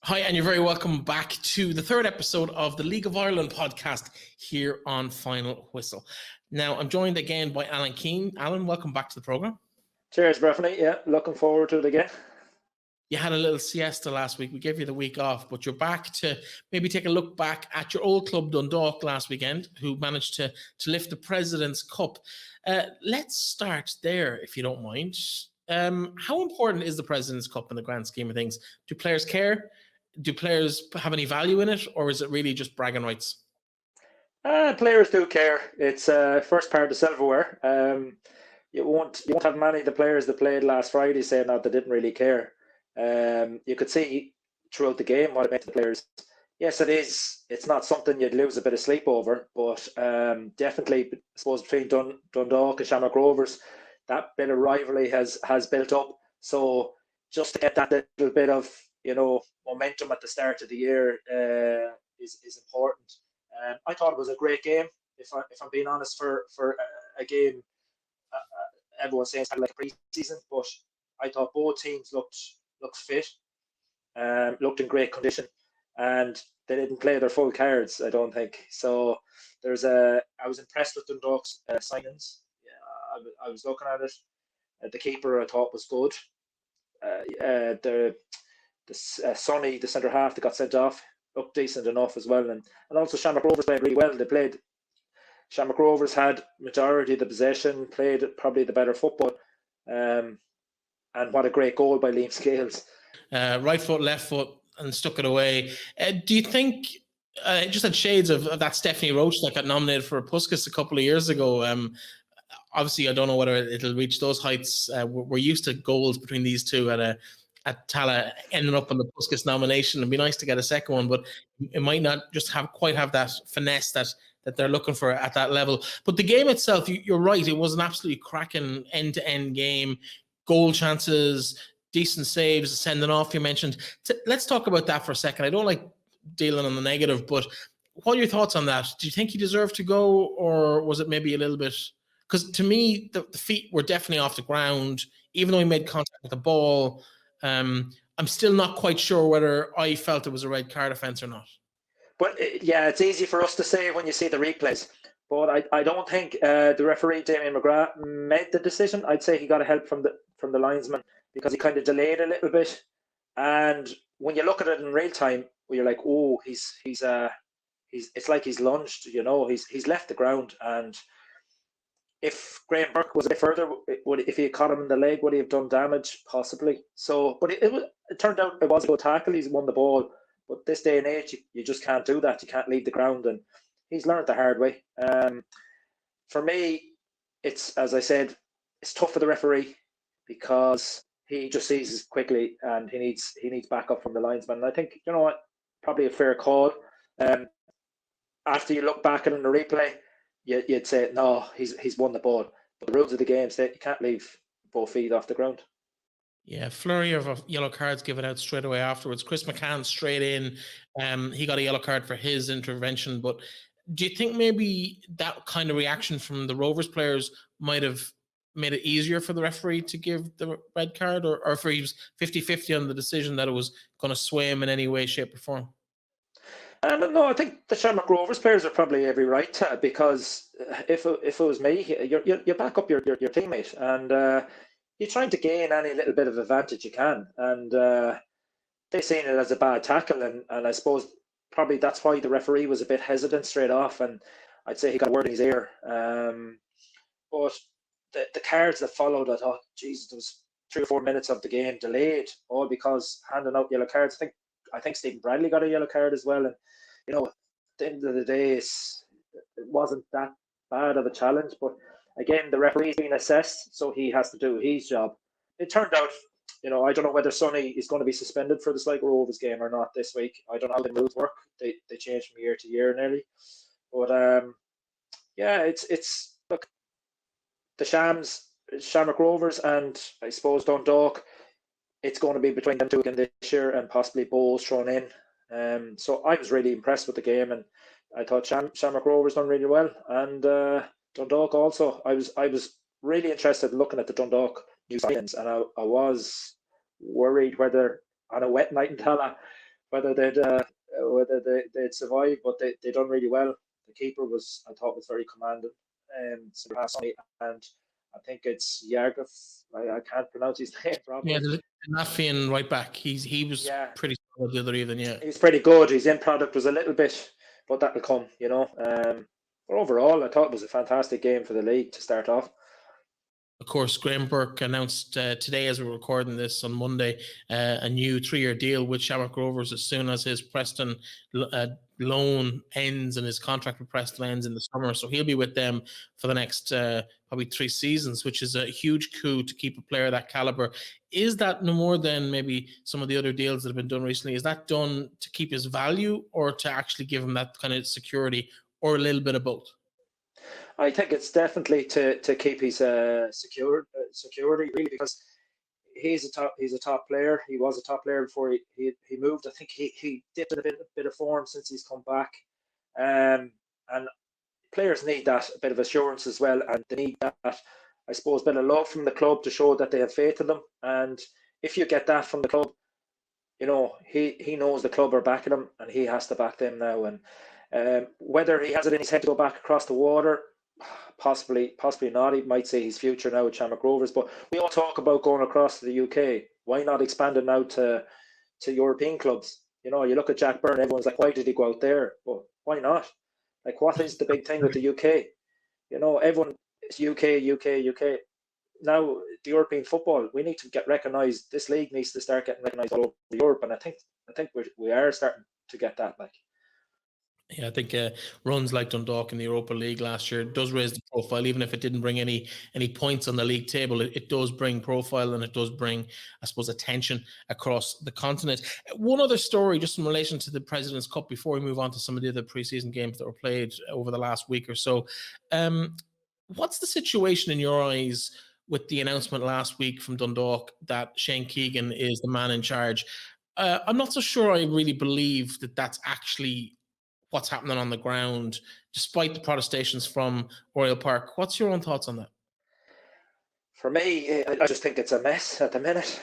Hi, and you're very welcome back to the third episode of the League of Ireland podcast here on Final Whistle. Now, I'm joined again by Alan Keane. Alan, welcome back to the programme. Cheers, Breifne. Yeah, looking forward to it again. You had a little siesta last week. We gave you the week off, but you're back to maybe take a look back at your old club, Dundalk, last weekend, who managed to lift the President's Cup. Let's start there, if you don't mind. How important is the President's Cup in the grand scheme of things? Do players care? Do players have any value in it, or is it really just bragging rights? Players do care. It's first part of silverware. You won't have many of the players that played last Friday saying that they didn't really care. You could see throughout the game what it meant to the players. Yes, it is. It's not something you'd lose a bit of sleep over, but definitely, I suppose, between Dundalk and Shamrock Rovers, that bit of rivalry has built up. So just to get that little bit of momentum at the start of the year is important. I thought it was a great game. If I'm being honest, for a game, everyone's saying it's kind of like a pre-season, but I thought both teams looked fit, looked in great condition, and they didn't play their full cards, I don't think. So I was impressed with Dundalk's signings. Yeah, I was looking at it. The keeper I thought was good. Sonny, the centre half that got sent off, looked decent enough as well, and also Shamrock Rovers played really well. Shamrock Rovers had majority of the possession, played probably the better football, and what a great goal by Liam Scales. Right foot, left foot, and stuck it away. Do you think it just had shades of that Stephanie Roach that got nominated for a Puskas a couple of years ago? Obviously, I don't know whether it'll reach those heights. We're used to goals between these two at Tallaght ending up on the Puskas nomination. It'd be nice to get a second one, but it might not just quite have that finesse that they're looking for at that level. But the game itself, you're right, it was an absolutely cracking end-to-end game. Goal chances, decent saves, sending off you mentioned. Let's talk about that for a second. I don't like dealing on the negative, but what are your thoughts on that? Do you think he deserved to go, or was it maybe a little bit... Because to me, the feet were definitely off the ground, even though he made contact with the ball. I'm still not quite sure whether I felt it was a red card offence or not. But yeah, it's easy for us to say when you see the replays. But I don't think the referee, Damien McGrath, made the decision. I'd say he got a help from the linesman because he kind of delayed a little bit. And when you look at it in real time, you're like, oh, he's it's like he's lunged. He's left the ground. And if Graham Burke was a bit further, if he had caught him in the leg, would he have done damage? Possibly. So, but it turned out it was a good tackle. He's won the ball. But this day and age, you just can't do that. You can't leave the ground. And he's learned the hard way. For me, it's, as I said, it's tough for the referee because he just sees quickly and he needs backup from the linesman. And I think, you know what, probably a fair call. After you look back at it in the replay, you'd say, no, he's won the ball. But the rules of the game say you can't leave both feet off the ground. Yeah, flurry of yellow cards given out straight away afterwards. Chris McCann straight in. He got a yellow card for his intervention. But do you think maybe that kind of reaction from the Rovers players might have made it easier for the referee to give the red card, or if he was 50-50 on the decision that it was going to sway him in any way, shape, or form? No, I think the Shamrock Rovers players are probably every right to, because if it was me, you back up your teammate and you're trying to gain any little bit of advantage you can. And they've seen it as a bad tackle, and I suppose probably that's why the referee was a bit hesitant straight off, and I'd say he got a word in his ear. But the cards that followed, I thought, Jesus, there was 3 or 4 minutes of the game delayed, all because handing out yellow cards. I think Stephen Bradley got a yellow card as well, and at the end of the day, it wasn't that bad of a challenge. But again, the referee's being assessed, so he has to do his job. It turned out, I don't know whether Sonny is going to be suspended for the Sligo Rovers game or not this week. I don't know how the rules work. They change from year to year nearly. But yeah, it's look, the Shamrock Rovers and I suppose Dundalk, it's going to be between them two again this year, and possibly Bowes thrown in. So I was really impressed with the game, and I thought Shamrock Rovers done really well, and Dundalk also. I was really interested in looking at the Dundalk new signings, and I was worried whether on a wet night in Tallaght whether they'd survive, but they done really well. The keeper I thought was very commanding. And I think it's Yargov. I can't pronounce his name properly. Yeah, the Latvian right back. He was pretty solid the other evening. Yeah, he's pretty good. His end product was a little bit, but that'll come. But overall, I thought it was a fantastic game for the league to start off. Of course, Graham Burke announced today, as we're recording this on Monday, a new 3-year deal with Shamrock Rovers as soon as his Preston loan ends and his contract with Preston ends in the summer. So he'll be with them for the next probably 3 seasons, which is a huge coup to keep a player of that caliber. Is that no more than maybe some of the other deals that have been done recently? Is that done to keep his value or to actually give him that kind of security, or a little bit of both? I think it's definitely to keep his security, really, because he's a top player. He was a top player before he moved. I think he dipped in a bit of form since he's come back, and players need that a bit of assurance as well, and they need that, I suppose, bit of love from the club to show that they have faith in them. And if you get that from the club, he knows the club are backing him, and he has to back them now. And whether he has it in his head to go back across the water, possibly not. He might see his future now at Shamrock Rovers. But we all talk about going across to the UK. Why not expand it now to European clubs? You look at Jack Byrne, everyone's like, why did he go out there? Well, why not? Like, what is the big thing with the UK? Everyone is UK. Now, the European football, we need to get recognised. This league needs to start getting recognised all over Europe, and I think we are starting to get that. Yeah, I think runs like Dundalk in the Europa League last year does raise the profile, even if it didn't bring any points on the league table. It does bring profile, and it does bring, I suppose, attention across the continent. One other story, just in relation to the President's Cup, before we move on to some of the other preseason games that were played over the last week or so. What's the situation in your eyes with the announcement last week from Dundalk that Shane Keegan is the man in charge? I'm not so sure I really believe that that's actually what's happening on the ground, despite the protestations from Oriel Park. What's your own thoughts on that? For me, I just think it's a mess at the minute.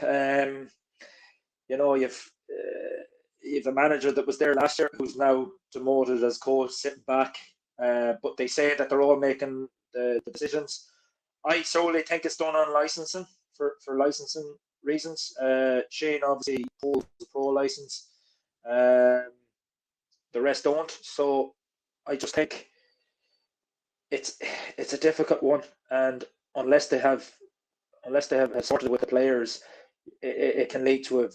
You've a manager that was there last year who's now demoted as coach, sitting back. But they say that they're all making the decisions. I solely think it's done on licensing for licensing reasons. Shane obviously holds the pro license. The rest don't. So I just think it's a difficult one, and unless they have sorted with the players, it can lead to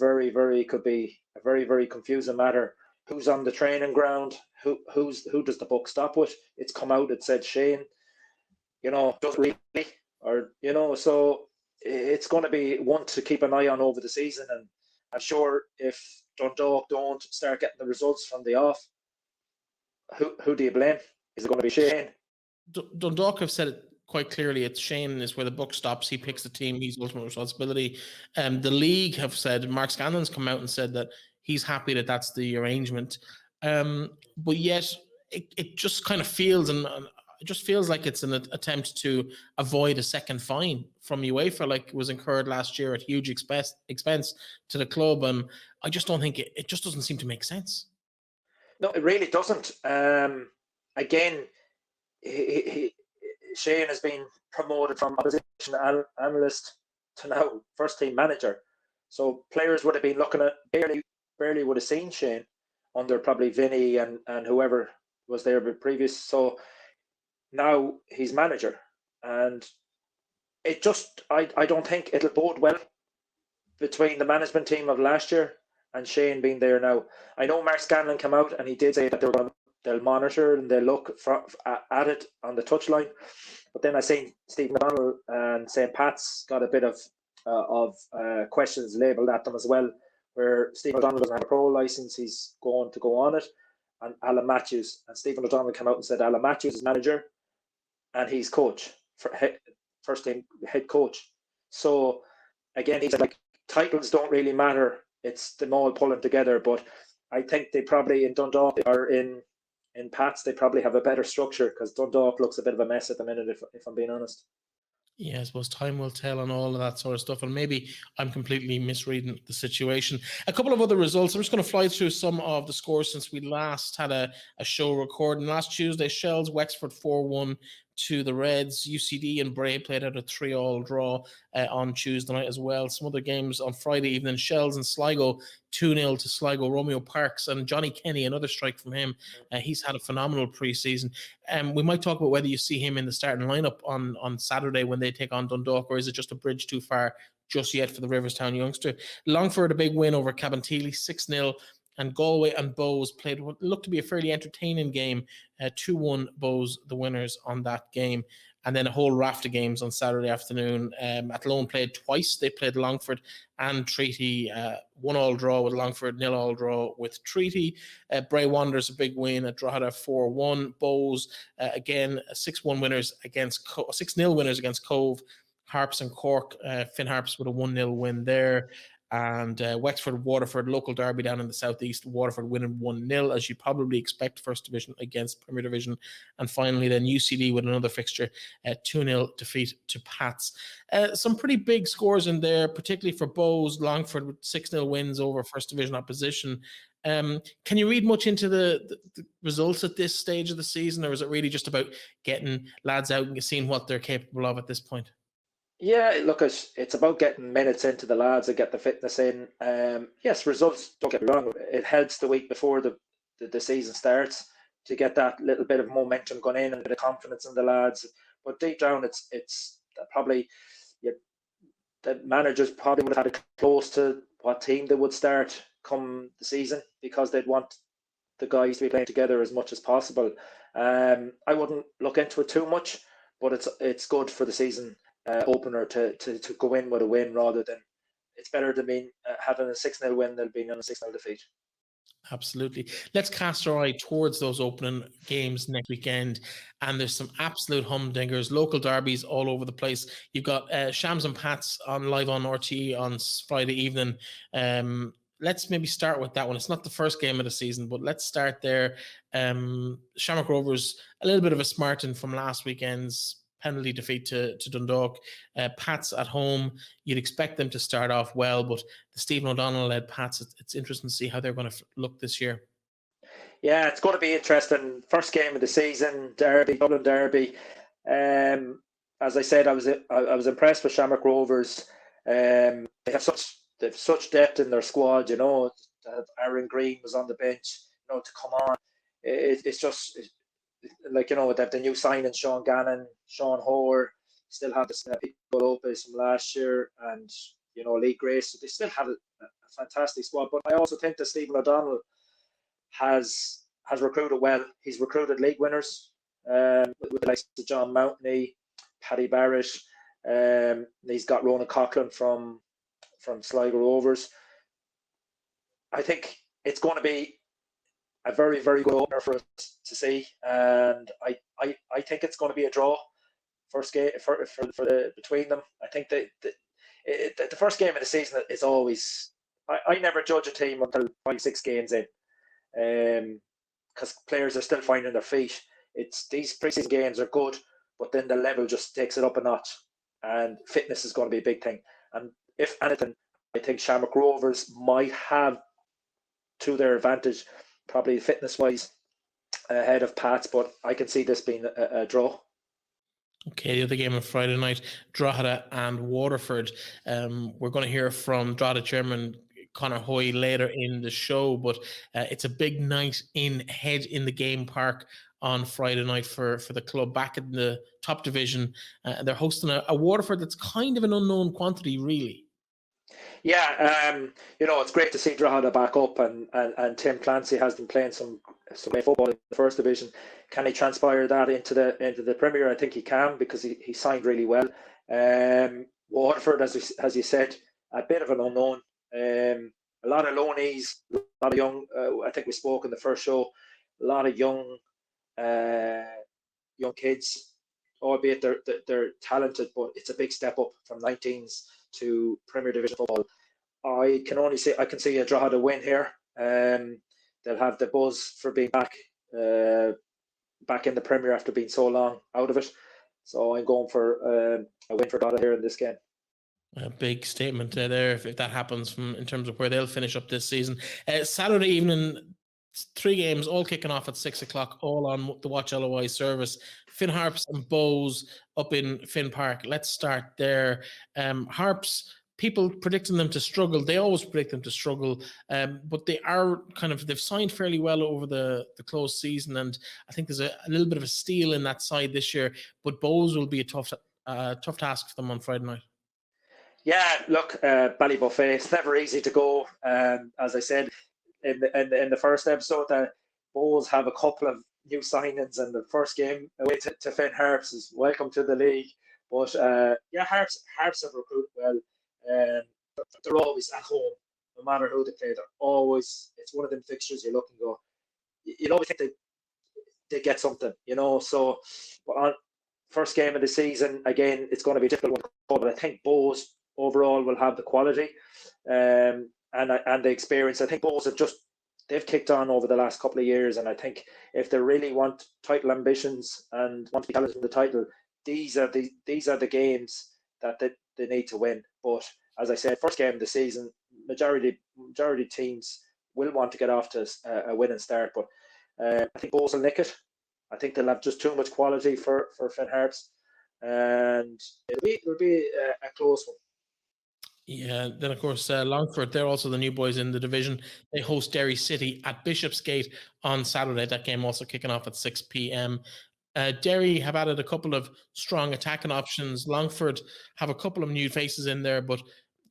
could be a very confusing matter. Who's on the training ground? Who does the buck stop with? It's come out. It said Shane. Does really, or so it's going to be one to keep an eye on over the season. And I'm sure if Dundalk don't start getting the results from the off, who do you blame? Is it going to be Shane? Dundalk have said it quite clearly. It's Shane is where the buck stops. He picks the team. He's ultimate responsibility. The league have said, Mark Scanlon's come out and said that he's happy that that's the arrangement. But yet it just kind of feels, and it just feels like it's an attempt to avoid a second fine from UEFA, like was incurred last year at huge expense to the club. I just don't think it just doesn't seem to make sense. No, it really doesn't. Again, Shane has been promoted from opposition analyst to now first team manager. So players would have been looking at barely would have seen Shane under probably Vinny and whoever was there previous. So now he's manager, and it just I don't think it'll bode well between the management team of last year and Shane being there now. I know Mark Scanlon came out and he did say that they'll monitor and they'll look at it on the touchline. But then I seen Stephen O'Donnell and St. Pat's got a bit of questions labelled at them as well, where Stephen O'Donnell doesn't have a pro license, he's going to go on it, and Alan Mathews. And Stephen O'Donnell came out and said Alan Mathews is manager and he's coach, first team head coach. So again, he said, like, titles don't really matter. It's them all pulling together. But I think they probably in Dundalk or in Pats, they probably have a better structure, because Dundalk looks a bit of a mess at the minute, if I'm being honest. Yeah, I suppose time will tell on all of that sort of stuff. And maybe I'm completely misreading the situation. A couple of other results. I'm just going to fly through some of the scores since we last had a show recording. Last Tuesday, Shells, Wexford 4-1 to the Reds. UCD and Bray played out a 3-3 draw on Tuesday night as well. Some other games on Friday evening. Shells and Sligo 2-0 to Sligo. Romeo Parks and Johnny Kenny, another strike from him. He's had a phenomenal pre-season. We might talk about whether you see him in the starting lineup on Saturday when they take on Dundalk, or is it just a bridge too far just yet for the Riverstown youngster? Longford, a big win over Cabinteely, 6-0. And Galway and Bows played what looked to be a fairly entertaining game. 2-1 Bows, the winners on that game. And then a whole raft of games on Saturday afternoon. Athlone played twice. They played Longford and Treaty. 1-1 draw with Longford, 0-0 draw with Treaty. Bray Wanderers, a big win at Drogheda, 4-1. Bows, again, 6-1 winners against 6-0 winners against Cove. Harps and Cork, Finn Harps with a 1-0 win there. And Wexford, Waterford, local derby down in the southeast. Waterford winning 1-0, as you probably expect, First Division against Premier Division. And finally, then UCD with another fixture, 2-0 defeat to Pats. Some pretty big scores in there, particularly for Bows. Longford with 6-0 wins over First Division opposition. Can you read much into the results at this stage of the season, or is it really just about getting lads out and seeing what they're capable of at this point? Yeah, look, it's about getting minutes into the lads and get the fitness in. Yes, results, don't get me wrong, it helps the week before the season starts to get that little bit of momentum going in and a bit of confidence in the lads. But deep down, it's probably, yeah, the managers probably would have had it close to what team they would start come the season, because they'd want the guys to be playing together as much as possible. I wouldn't look into it too much, but it's good for the season opener to go in with a win, rather than, it's better than having a 6-0 win than being on a 6-0 defeat. Absolutely. Let's cast our eye towards those opening games next weekend. And there's some absolute humdingers, local derbies all over the place. You've got Shams and Pats on live on RTE on Friday evening. Let's maybe start with that one. It's not the first game of the season, but let's start there. Shamrock Rovers, a little bit of a smarting from last weekend's penalty defeat to Dundalk. Pats at home, you'd expect them to start off well, but the Stephen O'Donnell-led Pats, it's interesting to see how they're going to look this year. Yeah, it's going to be interesting. First game of the season, derby, Dublin derby. As I said, I was impressed with Shamrock Rovers. They have such depth in their squad. Aaron Green was on the bench. To come on, it's just like, they have the new signing, Sean Gannon, Sean Hoare, still have the people Lopez from last year, and Lee Grace. So they still have a fantastic squad. But I also think that Stephen O'Donnell has recruited well. He's recruited league winners with the likes of John Mountney, Paddy Barrett. He's got Ronan Coughlin from Sligo Rovers. I think it's going to be a very, very good opener for us to see, and I think it's going to be a draw. First game for between them. I think the first game of the season is always. I never judge a team until 5-6 games in, because players are still finding their feet. These preseason games are good, but then the level just takes it up a notch, and fitness is going to be a big thing. And if anything, I think Shamrock Rovers might have to their advantage, probably fitness-wise, ahead of Pats, but I can see this being a draw. Okay, the other game on Friday night, Drogheda and Waterford. We're going to hear from Drogheda chairman Conor Hoey later in the show, but it's a big night in the game park on Friday night for the club back in the top division. They're hosting a Waterford that's kind of an unknown quantity, really. Yeah, it's great to see Drogheda back up, and Tim Clancy has been playing some great football in the First Division. Can he transpire that into the Premier? I think he can, because he signed really well. Waterford, as you said, a bit of an unknown. A lot of loanees, a lot of young. I think we spoke in the first show. A lot of young kids, albeit they're talented, but it's a big step up from 19s to Premier Division football. I can see a Drogheda win here. They'll have the buzz for being back in the Premier after being so long out of it. So I'm going for a win for Drogheda here in this game. A big statement there if that happens in terms of where they'll finish up this season. Saturday evening, 3 games all kicking off at 6 o'clock, all on the Watch LOI service. Finn Harps and Bows up in Finn Park. Let's start there. Harps, people predicting them to struggle. They always predict them to struggle, but they are they've signed fairly well over the close season, and I think there's a little bit of a steal in that side this year. But Bows will be a tough task for them on Friday night. Yeah, look, Ballybuffet, it's never easy to go. As I said in the first episode, Bows have a couple of new signings, and the first game away to Finn Harps is welcome to the league. But Harps have recruited well. They're always at home, no matter who they play. They're always, it's one of them fixtures you look and go, you always think they get something, So, but on first game of the season, again, it's going to be a difficult one. But I think Bows overall will have the quality and the experience. I think Bows they've kicked on over the last couple of years, and I think if they really want title ambitions and want to be challenged in the title, these are the games that they need to win. But as I said, first game of the season, majority teams will want to get off to a winning start. But I think Bows will nick it. I think they'll have just too much quality for Finn Harps, and it'll be a close one. Yeah, then of course Longford, they're also the new boys in the division. They host Derry City at Bishopsgate on Saturday. That game also kicking off at 6 p.m. Derry have added a couple of strong attacking options. Longford have a couple of new faces in there, but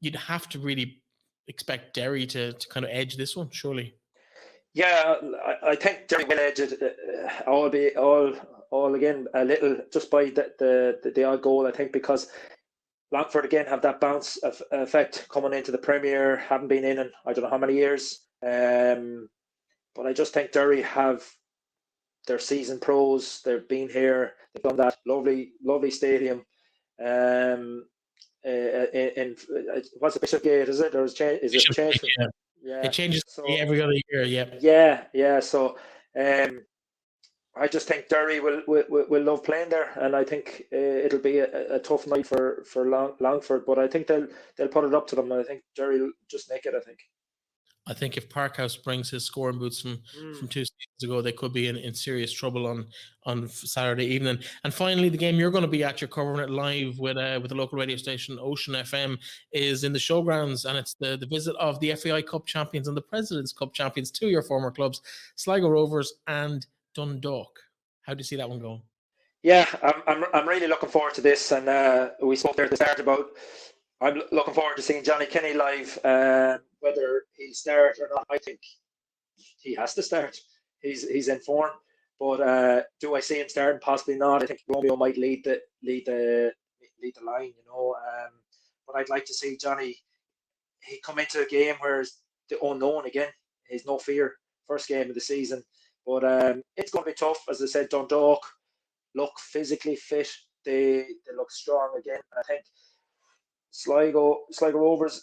you'd have to really expect Derry to kind of edge this one, surely. Yeah, I think Derry will edge it. All again a little just by the odd goal. I think because Longford again have that bounce effect coming into the Premier. Haven't been in I don't know how many years. But I just think Derry have their season pros. They've been here. They've done that lovely stadium. In what's the Bishopgate? Is it or is it changed? Yeah, it changes every other year. Yeah. So, I just think Derry will love playing there, and I think it'll be a tough night for Longford. But I think they'll put it up to them. And I think Derry will just nick it. I think if Parkhouse brings his scoring boots from 2 seasons ago, they could be in serious trouble on Saturday evening. And finally, the game you're going to be at, you're covering it live with the local radio station Ocean FM, is in the showgrounds, and it's the visit of the FAI Cup champions and the President's Cup champions, 2 of your former clubs, Sligo Rovers and Dundalk. How do you see that one going? Yeah, I'm really looking forward to this, and we spoke there at the start about I'm looking forward to seeing Johnny Kenny live. Whether he'll start or not, I think he has to start. He's in form, but do I see him starting? Possibly not. I think Romeo might lead the line, But I'd like to see Johnny. He come into a game where it's the unknown again. He's no fear. First game of the season, but it's going to be tough. As I said, Dundalk look physically fit. They look strong again. And I think Sligo Rovers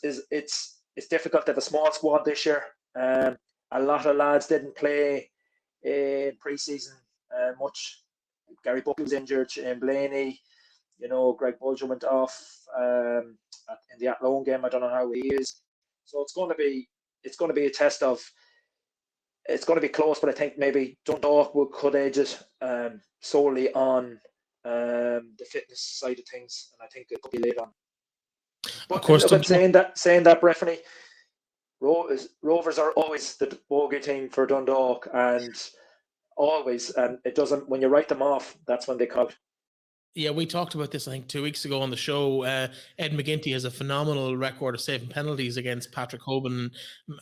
it's difficult. They have a small squad this year. A lot of lads didn't play in pre-season much. Gary Buck was injured. Shane Blaney, Greg Bulger went off in the Athlone game. I don't know how he is. So it's going to be a test of. It's going to be close, but I think maybe Dundalk could edge it solely on the fitness side of things, and I think it could be late on. But of course, saying that, Breifne, Rovers are always the bogey team for Dundalk, and it doesn't. When you write them off, that's when they come. Yeah, we talked about this, I think, 2 weeks ago on the show. Ed McGinty has a phenomenal record of saving penalties against Patrick Hoban.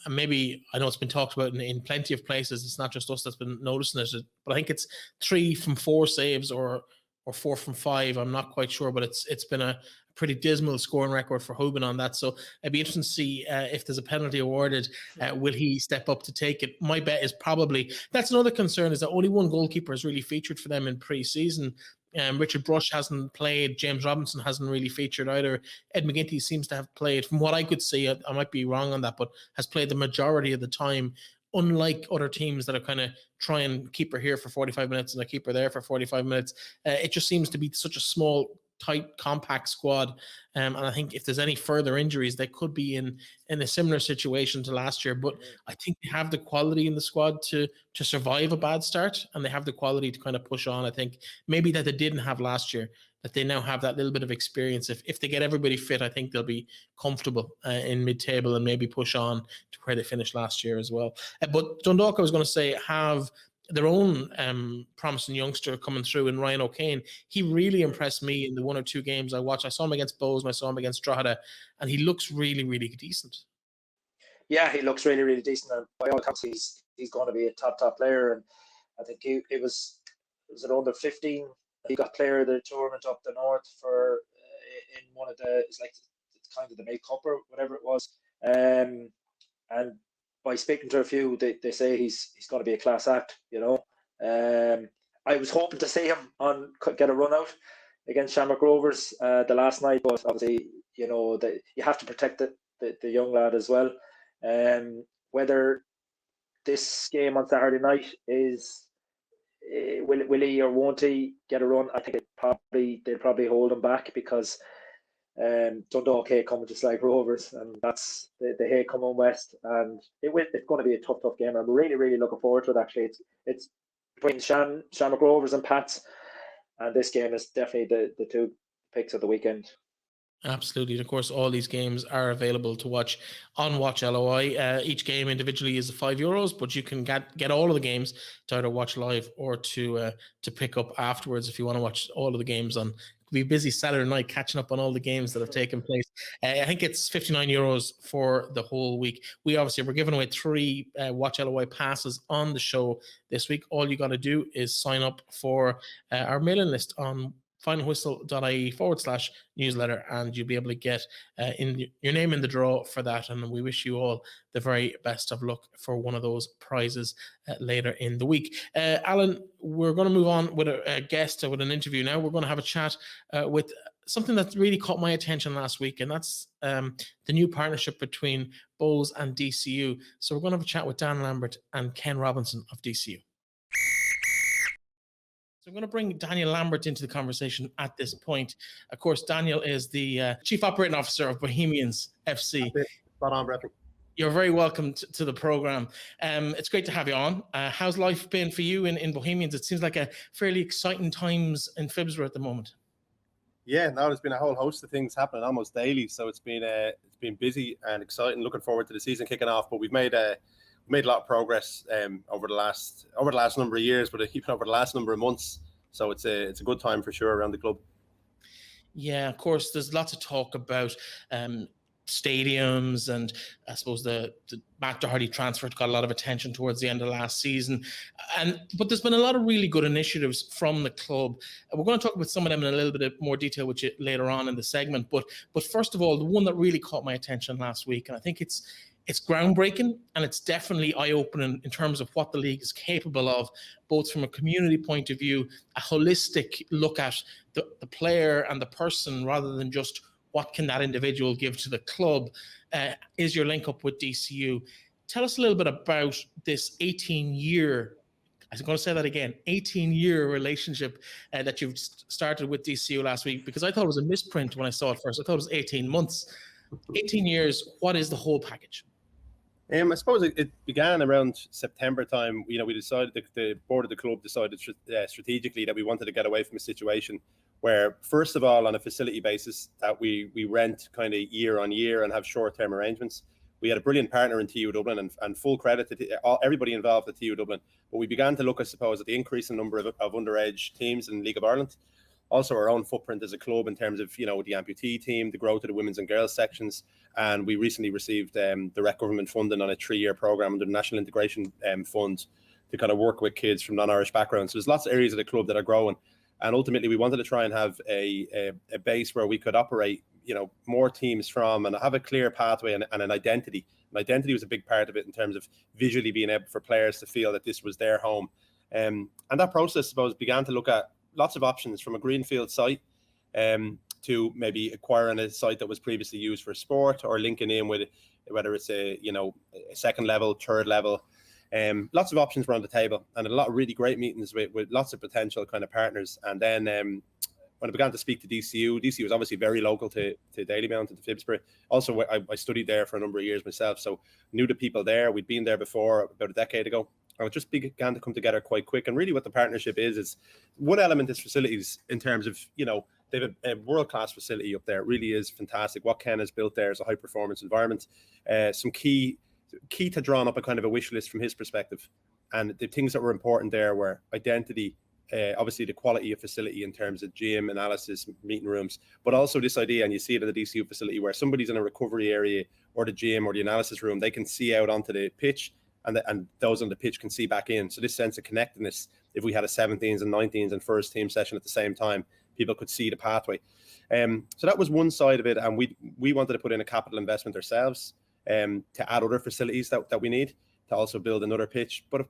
Maybe, I know it's been talked about in plenty of places. It's not just us that's been noticing it, but I think it's 3 from 4 saves or 4 from 5. I'm not quite sure, but it's been a pretty dismal scoring record for Hoban on that. So it'd be interesting to see if there's a penalty awarded, will he step up to take it? My bet is probably, that's another concern, is that only one goalkeeper has really featured for them in pre-season. Richard Brush hasn't played. James Robinson hasn't really featured either. Ed McGinty seems to have played, from what I could see, I might be wrong on that, but has played the majority of the time, unlike other teams that are kind of try and keep her here for 45 minutes and a keep her there for 45 minutes. It just seems to be such a small tight, compact squad. And I think if there's any further injuries, they could be in a similar situation to last year. But I think they have the quality in the squad to survive a bad start, and they have the quality to kind of push on. I think maybe that they didn't have last year, that they now have that little bit of experience. If they get everybody fit, I think they'll be comfortable in mid-table and maybe push on to where they finished last year as well. But Dundalk, I was going to say, have their own promising youngster coming through in Ryan O'Kane. He really impressed me in the one or two games I watched. I saw him against Bows and I saw him against Drogheda, and he looks really, really decent. Yeah, he looks really, really decent, and by all accounts, he's going to be a top player. And I think it was under 15. He got player of the tournament up the north for in one of the, it's kind of the May Cup or whatever it was. And by speaking to a few, they say he's going to be a class act. I was hoping to see him get a run out against Shamrock Rovers the last night, but obviously you have to protect the young lad as well. Whether this game on Saturday night is will he or won't he get a run, I think they'll probably hold him back, because Dundalk hate coming to Sligo Rovers, and that's the hate coming west, and it's going to be a tough game. I'm really, really looking forward to it. Actually, it's between Shamrock Rovers and Pats, and this game is definitely the two picks of the weekend. Absolutely. And of course, all these games are available to watch on Watch LOI. Each game individually is €5, but you can get all of the games to either watch live or to pick up afterwards if you want to watch all of the games on. Be busy Saturday night catching up on all the games that have taken place. I think it's €59 for the whole week. We're giving away 3 Watch LOI passes on the show this week. All you got to do is sign up for our mailing list on finalwhistle.ie/newsletter, and you'll be able to get your name in the draw for that. And we wish you all the very best of luck for one of those prizes later in the week. Alan, we're going to move on with a guest, with an interview now. We're going to have a chat with something that really caught my attention last week, and that's the new partnership between Bows and DCU. So we're going to have a chat with Dan Lambert and Ken Robinson of DCU. So I'm going to bring Daniel Lambert into the conversation at this point. Of course, Daniel is the Chief Operating Officer of Bohemians FC. Spot on, Breifne. You're very welcome to the program. It's great to have you on. How's life been for you in Bohemians? It seems like a fairly exciting times in Phibsborough at the moment. Yeah, now there's been a whole host of things happening almost daily, so it's been busy and exciting. Looking forward to the season kicking off, but we've made a lot of progress over the last number of years, but even over the last number of months. So it's a good time for sure around the club. Yeah, of course. There's lots of talk about stadiums, and I suppose the Matt Doherty transfer got a lot of attention towards the end of last season. But there's been a lot of really good initiatives from the club. We're going to talk about some of them in a little bit more detail with you later on in the segment. But first of all, the one that really caught my attention last week, and I think it's groundbreaking, and it's definitely eye-opening in terms of what the league is capable of, both from a community point of view, a holistic look at the player and the person, rather than just what can that individual give to the club, is your link up with DCU. Tell us a little bit about this 18-year, I'm going to say that again, 18-year relationship that you've started with DCU last week, because I thought it was a misprint when I saw it first. I thought it was 18 months. 18 years, what is the whole package? I suppose it began around September time. We decided, the board of the club decided strategically that we wanted to get away from a situation where, first of all, on a facility basis, that we rent kind of year on year and have short-term arrangements. We had a brilliant partner in TU Dublin, and full credit to everybody involved at TU Dublin. But we began to look, I suppose, at the increasing number of underage teams in League of Ireland. Also our own footprint as a club in terms of, the amputee team, the growth of the women's and girls sections. And we recently received direct government funding on a 3-year program under the National Integration Fund to kind of work with kids from non-Irish backgrounds. So there's lots of areas of the club that are growing. And ultimately, we wanted to try and have a base where we could operate, more teams from, and have a clear pathway and an identity. And identity was a big part of it in terms of visually being able for players to feel that this was their home. And that process, I suppose, began to look at lots of options, from a greenfield site to maybe acquiring a site that was previously used for sport, or linking in with, whether it's a second level, third level. Lots of options were on the table, and a lot of really great meetings with lots of potential kind of partners. And then when I began to speak to DCU was obviously very local to Dalymount and to Phibsborough. Also, I studied there for a number of years myself, so knew the people there. We'd been there before about a decade ago. And it just began to come together quite quick. And really what the partnership is one element is facilities in terms of, you know, they have a world-class facility up there. It really is fantastic. What Ken has built there is a high-performance environment. Some key to drawing up a kind of a wish list from his perspective. And the things that were important there were identity, obviously the quality of facility in terms of gym, analysis, meeting rooms, but also this idea, and you see it in the DCU facility, where somebody's in a recovery area or the gym or the analysis room, they can see out onto the pitch, and those on the pitch can see back in. So this sense of connectedness, if we had a 17s and 19s and first team session at the same time, people could see the pathway. So that was one side of it, and we wanted to put in a capital investment ourselves to add other facilities that we need to also build another pitch. But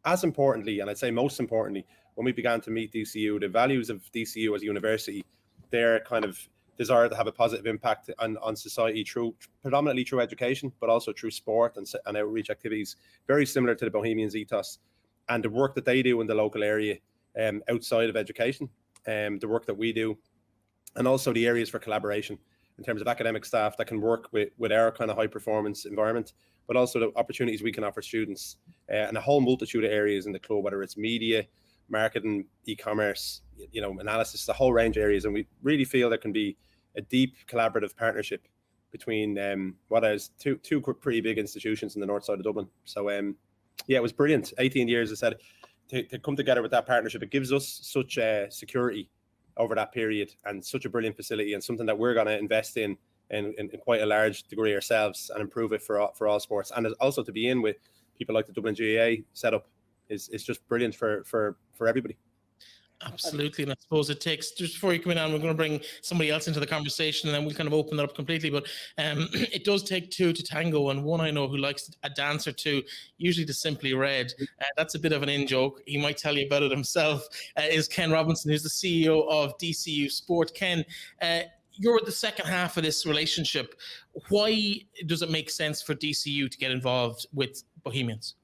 as importantly, and I'd say most importantly, when we began to meet DCU, the values of DCU as a university, their kind of desire to have a positive impact on society predominantly through education, but also through sport and outreach activities, very similar to the Bohemians ethos, and the work that they do in the local area outside of education, the work that we do, and also the areas for collaboration in terms of academic staff that can work with our kind of high performance environment, but also the opportunities we can offer students and a whole multitude of areas in the club, whether it's media, marketing, e-commerce, you know, analysis, the whole range of areas. And we really feel there can be a deep collaborative partnership between what is two pretty big institutions in the north side of Dublin. So yeah, it was brilliant. 18 years, I said, to come together with that partnership. It gives us such security over that period, and such a brilliant facility, and something that we're going to invest in quite a large degree ourselves and improve it for all sports. And also to be in with people like the Dublin GAA setup is just brilliant for everybody. Absolutely. And I suppose it takes, just before you come in, we're going to bring somebody else into the conversation, and then we'll kind of open that up completely. But it does take two to tango, and one I know who likes a dance or two, usually to Simply Red. That's a bit of an in-joke. He might tell you about it himself. Is Ken Robinson, who's the CEO of DCU Sport. Ken, you're the second half of this relationship. Why does it make sense for DCU to get involved with Bohemians?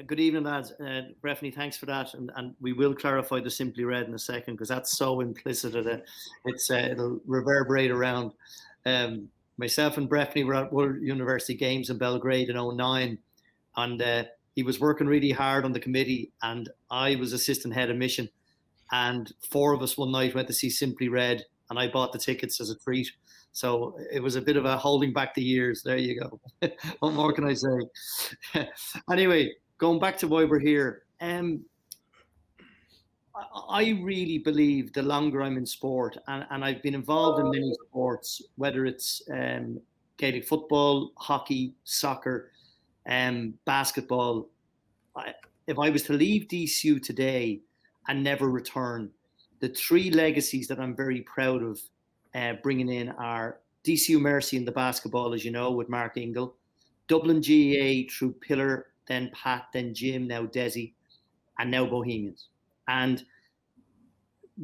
Good evening, lads. Breifne, thanks for that. And we will clarify the Simply Red in a second, because that's so implicit that it'll reverberate around. Myself and Breifne were at World University Games in Belgrade in 2009, and he was working really hard on the committee, and I was assistant head of mission. And four of us one night went to see Simply Red, and I bought the tickets as a treat. So it was a bit of a holding back the years. There you go. What more can I say? Anyway, going back to why we're here, I really believe the longer I'm in sport, and I've been involved in many sports, whether it's Gaelic football, hockey, soccer, basketball. If I was to leave DCU today and never return, the three legacies that I'm very proud of bringing in are DCU Mercy in the basketball, as you know, with Mark Ingle, Dublin GAA through Pillar, then Pat, then Jim, now Desi, and now Bohemians. And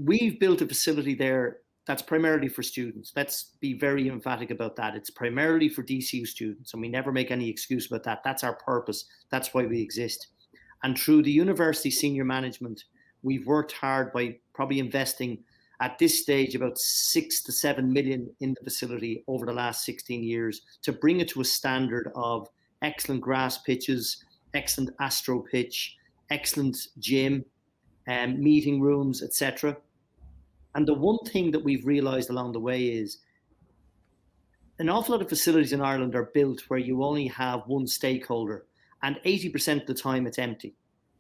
we've built a facility there that's primarily for students. Let's be very emphatic about that. It's primarily for DCU students, and we never make any excuse about that. That's our purpose. That's why we exist. And through the university senior management, we've worked hard by probably investing at this stage about 6 to 7 million in the facility over the last 16 years to bring it to a standard of excellent grass pitches, excellent astro pitch, excellent gym, meeting rooms, etc. And the one thing that we've realized along the way is an awful lot of facilities in Ireland are built where you only have one stakeholder, and 80% of the time it's empty,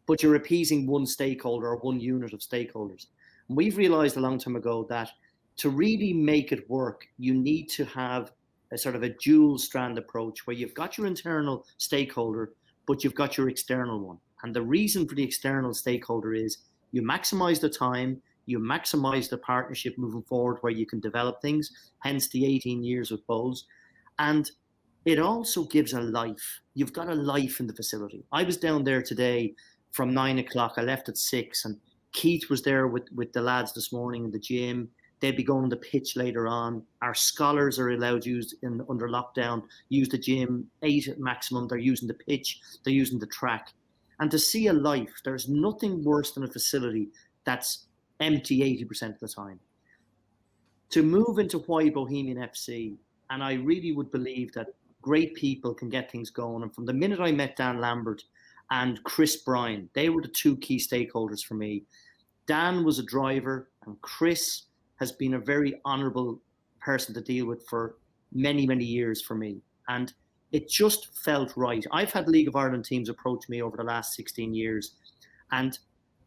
but you're appeasing one stakeholder or one unit of stakeholders. And we've realized a long time ago that to really make it work, you need to have a sort of a dual strand approach where you've got your internal stakeholder, but you've got your external one. And the reason for the external stakeholder is you maximize the time, you maximize the partnership moving forward where you can develop things, hence the 18 years with Bowes. And it also gives a life. You've got a life in the facility. I was down there today from 9 o'clock. I left at 6, and Keith was there with the lads this morning in the gym. They'd be going to the pitch later on. Our scholars are allowed to use under lockdown, use the gym, 8 at maximum. They're using the pitch, they're using the track. And to see a life, there's nothing worse than a facility that's empty 80% of the time. To move into why Bohemian FC, and I really would believe that great people can get things going. And from the minute I met Dan Lambert and Chris Bryan, they were the two key stakeholders for me. Dan was a driver, and Chris has been a very honourable person to deal with for many, many years for me. And it just felt right. I've had League of Ireland teams approach me over the last 16 years, and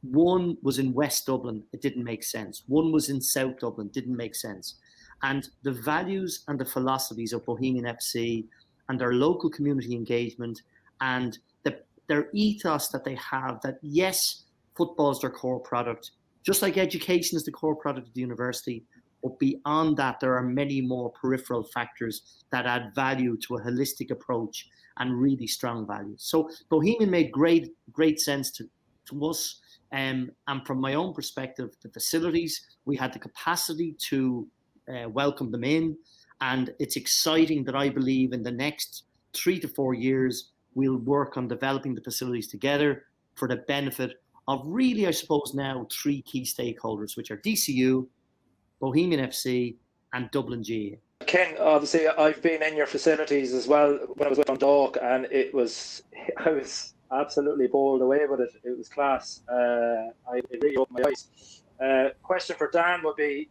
one was in West Dublin, it didn't make sense. One was in South Dublin, didn't make sense. And the values and the philosophies of Bohemian FC and their local community engagement and their ethos that they have, that yes, football is their core product, just like education is the core product of the university, but beyond that, there are many more peripheral factors that add value to a holistic approach and really strong values. So Bohemian made great sense to us. And from my own perspective, the facilities, we had the capacity to welcome them in. And it's exciting that I believe in the next 3 to 4 years, we'll work on developing the facilities together for the benefit of really, I suppose now, 3 key stakeholders, which are DCU, Bohemian FC, and Dublin GAA. Ken, obviously, I've been in your facilities as well when I was with Dundalk, and I was absolutely bowled away with it. It was class. It really opened my eyes. Question for Dan would be,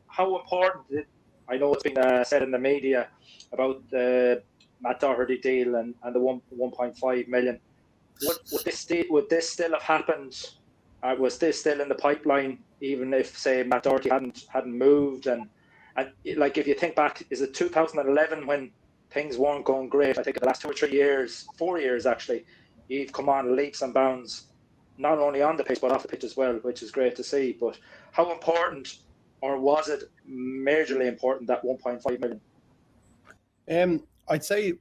how important, I know it's been said in the media about the Matt Doherty deal and the 1.5 million. Would this still have happened? Was this still in the pipeline, even if, say, Matt Doherty hadn't moved? And like, if you think back, is it 2011 when things weren't going great? I think in the last 2 or 3 years, 4 years actually, you've come on leaps and bounds, not only on the pitch but off the pitch as well, which is great to see. But how important, or was it majorly important, that 1.5 million? I'd say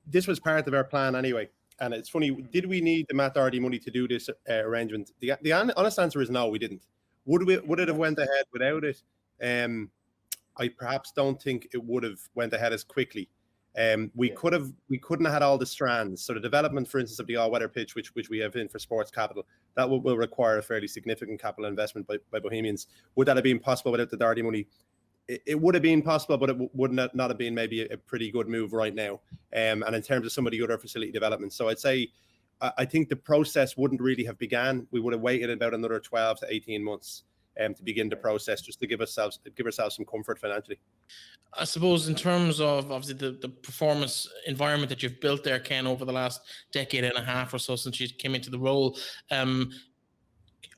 this was part of our plan anyway. And it's funny, did we need the Matt Doherty money to do this arrangement? The honest answer is no, we didn't. Would it have went ahead without it? I perhaps don't think it would have went ahead as quickly. We couldn't have had all the strands. So the development, for instance, of the all-weather pitch, which we have in for sports capital, that will require a fairly significant capital investment by Bohemians. Would that have been possible without the Doherty money? It would have been possible, but it would not have been maybe a pretty good move right now. And in terms of some of the other facility developments. So I'd say, I think the process wouldn't really have began. We would have waited about another 12 to 18 months to begin the process, just to give ourselves some comfort financially. I suppose in terms of obviously the performance environment that you've built there, Ken, over the last decade and a half or so since you came into the role,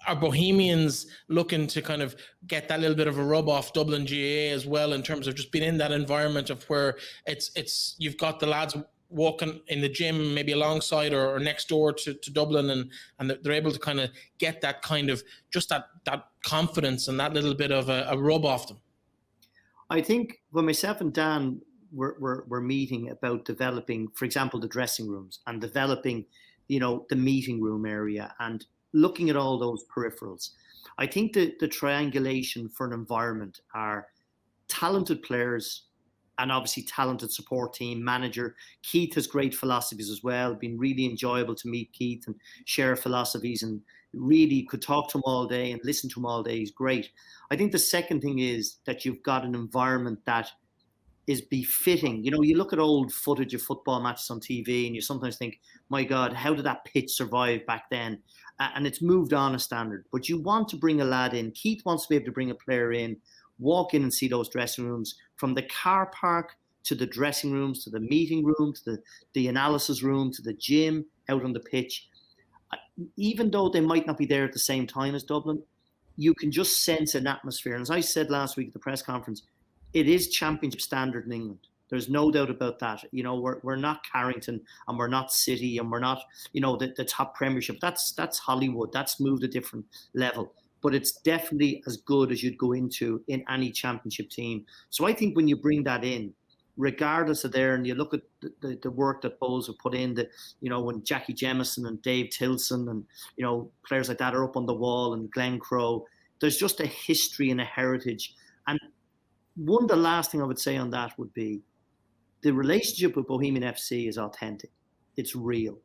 are Bohemians looking to kind of get that little bit of a rub off Dublin GAA as well, in terms of just being in that environment of where it's you've got the lads walking in the gym maybe alongside or next door to Dublin, and they're able to kind of get that kind of just that confidence and that little bit of a rub off them? I think when myself and Dan were meeting about developing, for example, the dressing rooms and developing, the meeting room area and looking at all those peripherals, I think that the triangulation for an environment are talented players and obviously talented support team, manager. Keith has great philosophies as well. Been really enjoyable to meet Keith and share philosophies, and really could talk to him all day and listen to him all day. He's great. I think the second thing is that you've got an environment that is befitting. You look at old footage of football matches on TV and you sometimes think, my God, how did that pitch survive back then? And it's moved on a standard. But you want to bring a lad in. Keith wants to be able to bring a player in, walk in and see those dressing rooms, from the car park to the dressing rooms, to the meeting room, to the analysis room, to the gym, out on the pitch. Even though they might not be there at the same time as Dublin, you can just sense an atmosphere. And as I said last week at the press conference, it is championship standard in England. There's no doubt about that. We're not Carrington and we're not City and we're not, the top Premiership. That's Hollywood. That's moved a different level. But it's definitely as good as you'd go into in any championship team. So I think when you bring that in, regardless of there, and you look at the work that Bowles have put in, when Jackie Jemison and Dave Tilson and, players like that are up on the wall, and Glenn Crowe, there's just a history and a heritage. And the last thing I would say on that would be the relationship with Bohemian FC is authentic. It's real.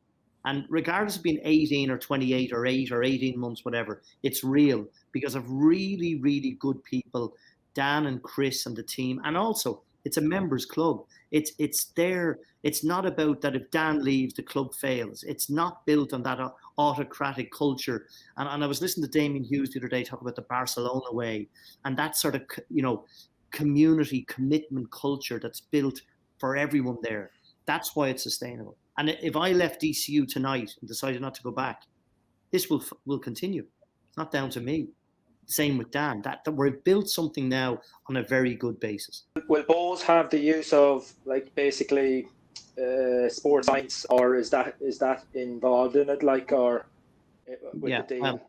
And regardless of being 18 or 28 or 8 or 18 months, whatever, it's real because of really, really good people, Dan and Chris and the team. And also, it's a members club. It's there. It's not about that if Dan leaves, the club fails. It's not built on that autocratic culture. And I was listening to Damien Hughes the other day talk about the Barcelona way and that sort of, community commitment culture that's built for everyone there. That's why it's sustainable. And if I left DCU tonight and decided not to go back, this will continue. It's not down to me. Same with Dan. That we've built something now on a very good basis. Will Bohs have the use of basically sports science, or is that involved in it? The deal?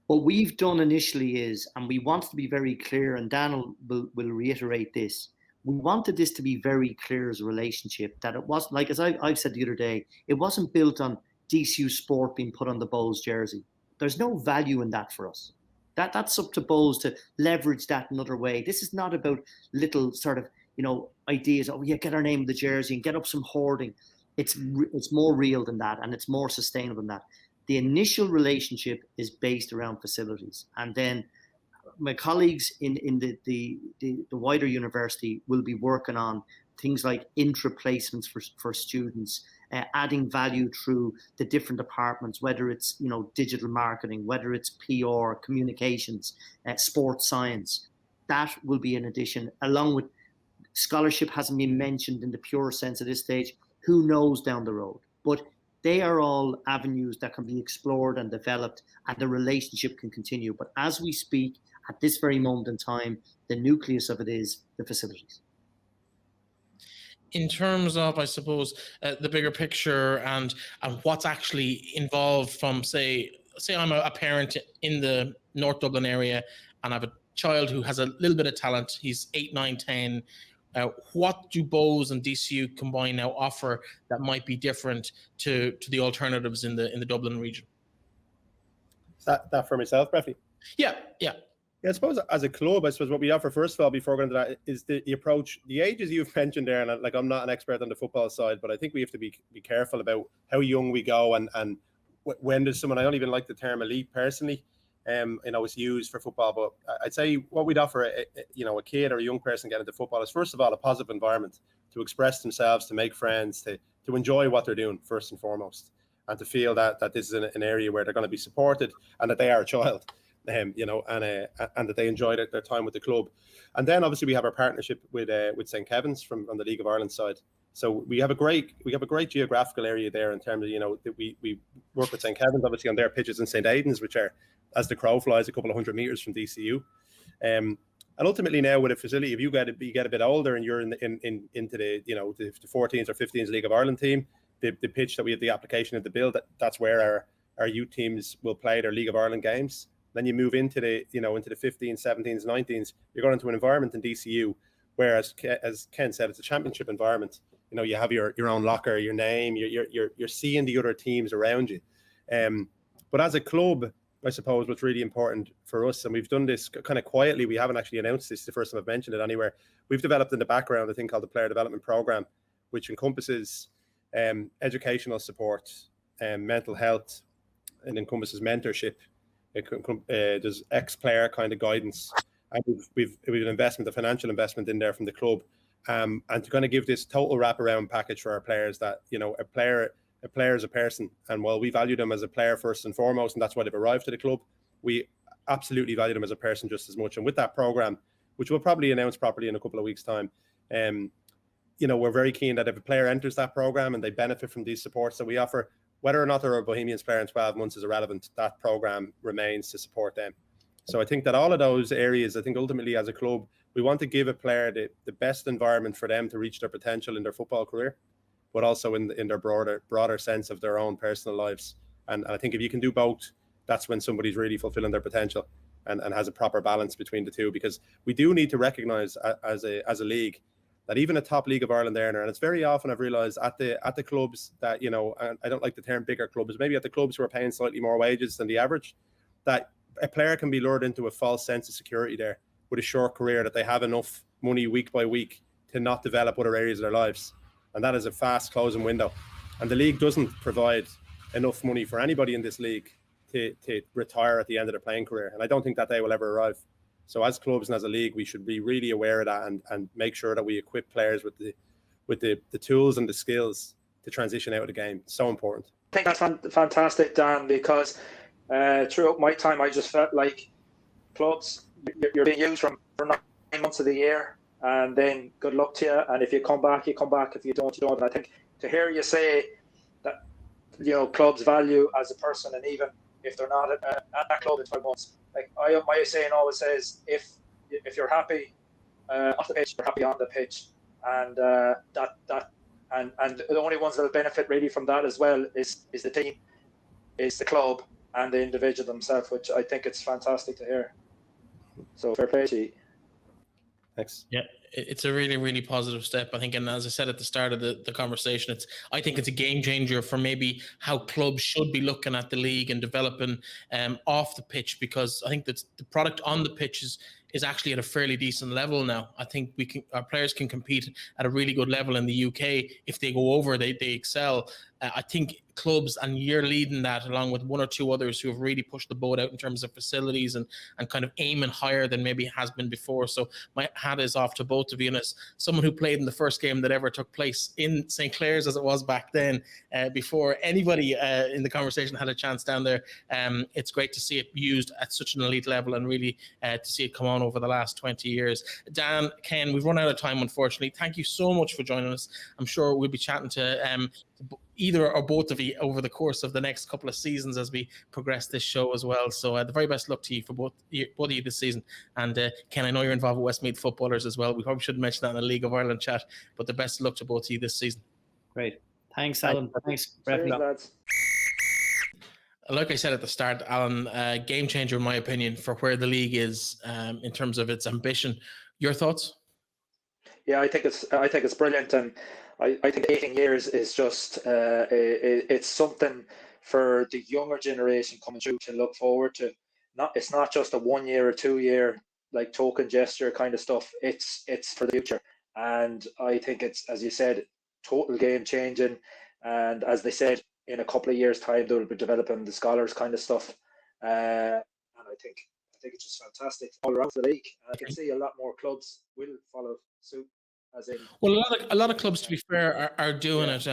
What we've done initially is, and we want to be very clear, and Dan will reiterate this. We wanted this to be very clear as a relationship, that it wasn't like, as I've said the other day, it wasn't built on DCU sport being put on the Bohs jersey. There's no value in that for us. That's up to Bohs to leverage that another way. This is not about little sort of, ideas. Oh, yeah, get our name on the jersey and get up some hoarding. It's more real than that, and it's more sustainable than that. The initial relationship is based around facilities, and then my colleagues in the wider university will be working on things like intra-placements for students, adding value through the different departments, whether it's digital marketing, whether it's PR, communications, sports science. That will be an addition, along with scholarship. Hasn't been mentioned in the pure sense at this stage. Who knows down the road? But they are all avenues that can be explored and developed, and the relationship can continue. But as we speak, at this very moment in time, the nucleus of it is the facilities. In terms of, I suppose, the bigger picture and what's actually involved from, say I'm a parent in the North Dublin area and I have a child who has a little bit of talent. He's 8, 9, 10. What do Bohs and DCU combined now offer that might be different to the alternatives in the Dublin region? Is that for myself, Breifne? Yeah. I suppose as a club, what we offer, first of all, before going into that, is the approach, the ages you've mentioned there. And I'm not an expert on the football side, but I think we have to be careful about how young we go and when there's someone, I don't even like the term elite personally. It's used for football, but I'd say what we'd offer a kid or a young person getting into football is, first of all, a positive environment to express themselves, to make friends, to enjoy what they're doing first and foremost, and to feel that this is an area where they're going to be supported and that they are a child. And that they enjoyed their time with the club. And then obviously we have our partnership with St. Kevin's on the League of Ireland side. So we have a great geographical area there in terms of, that we work with St. Kevin's obviously on their pitches in St. Aidan's, which are, as the crow flies, a couple of hundred meters from DCU. And ultimately now with a facility, if you get a bit older and you're into the the 14s or 15s League of Ireland team, the pitch that we have the application of the build, that's where our youth teams will play their League of Ireland games. Then you move into the 15s, 17s, 19s. You're going into an environment in DCU where, as Ken said, it's a championship environment. You have your own locker, your name. You're seeing the other teams around you. But as a club, I suppose what's really important for us, and we've done this kind of quietly. We haven't actually announced this. The first time I've mentioned it anywhere. We've developed in the background a thing called the Player Development Program, which encompasses educational support, mental health, and encompasses mentorship. There's ex-player kind of guidance, and we've an investment, a financial investment in there from the club, and to kind of give this total wraparound package for our players. That a player is a person, and while we value them as a player first and foremost, and that's why they've arrived to the club, we absolutely value them as a person just as much. And with that program, which we'll probably announce properly in a couple of weeks' time, we're very keen that if a player enters that program and they benefit from these supports that we offer, whether or not they're a Bohemians player in 12 months is irrelevant. That program remains to support them. So I think that all of those areas, I think ultimately as a club, we want to give a player the best environment for them to reach their potential in their football career, but also in their broader sense of their own personal lives. And I think if you can do both, that's when somebody's really fulfilling their potential and has a proper balance between the two. Because we do need to recognise as a league that even a top League of Ireland earner, and it's very often I've realised at the clubs that, and I don't like the term bigger clubs, maybe at the clubs who are paying slightly more wages than the average, that a player can be lured into a false sense of security there with a short career, that they have enough money week by week to not develop other areas of their lives. And that is a fast closing window. And the league doesn't provide enough money for anybody in this league to retire at the end of their playing career. And I don't think that day will ever arrive. So as clubs and as a league, we should be really aware of that and make sure that we equip players with the tools and the skills to transition out of the game. It's so important. I think that's fantastic, Dan, because throughout my time, I just felt like clubs, you're being used for 9 months of the year, and then good luck to you. And if you come back, you come back. If you don't, you don't. And I think to hear you say that, clubs value as a person, and even if they're not at that club in 12 months, like my saying always says, if you're happy off the pitch, you're happy on the pitch, and and the only ones that will benefit really from that as well is the team, is the club, and the individual themselves, which I think it's fantastic to hear. So fair play to you. Thanks. Yeah, it's a really, really positive step, I think. And as I said at the start of the conversation, I think it's a game changer for maybe how clubs should be looking at the league and developing off the pitch, because I think that the product on the pitch is actually at a fairly decent level now. I think our players can compete at a really good level in the UK. If they go over, they excel. I think clubs, and you're leading that along with one or two others who have really pushed the boat out in terms of facilities and kind of aiming higher than maybe has been before. So my hat is off to both of you. And as someone who played in the first game that ever took place in St. Clair's, as it was back then, before anybody in the conversation had a chance down there, it's great to see it used at such an elite level, and really to see it come on over the last 20 years. Dan, Ken, we've run out of time, unfortunately. Thank you so much for joining us. I'm sure we'll be chatting to either or both of you over the course of the next couple of seasons as we progress this show as well. So the very best luck to you for both of you this season. And Ken, I know you're involved with Westmeath footballers as well. We probably should mention that in the League of Ireland chat, but the best of luck to both of you this season. Great. Thanks, Alan. Thanks, Cheers, lads. Like I said at the start, Alan, game changer in my opinion for where the league is in terms of its ambition. Your thoughts? Yeah, I think it's brilliant, and I think 18 years is just it's something for the younger generation coming through to look forward to. It's not just a 1 year or 2 year like token gesture kind of stuff. It's for the future, and I think it's, as you said, total game changing. And as they said, in a couple of years' time, they'll be developing the scholars kind of stuff, and I think it's just fantastic all around the league. I can see a lot more clubs will follow suit. Well, a lot of clubs, to be fair, are doing it,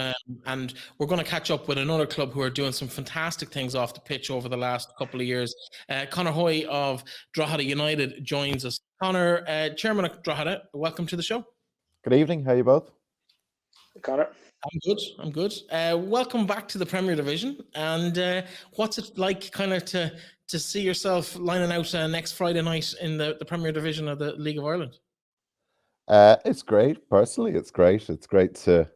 and we're going to catch up with another club who are doing some fantastic things off the pitch over the last couple of years. Conor Hoey of Drogheda United joins us. Conor, Chairman of Drogheda, welcome to the show. Good evening. How are you both? Conor. I'm good. Welcome back to the Premier Division. And what's it like kind of to see yourself lining out next Friday night in the Premier Division of the League of Ireland? It's great. Personally, it's great. It's great to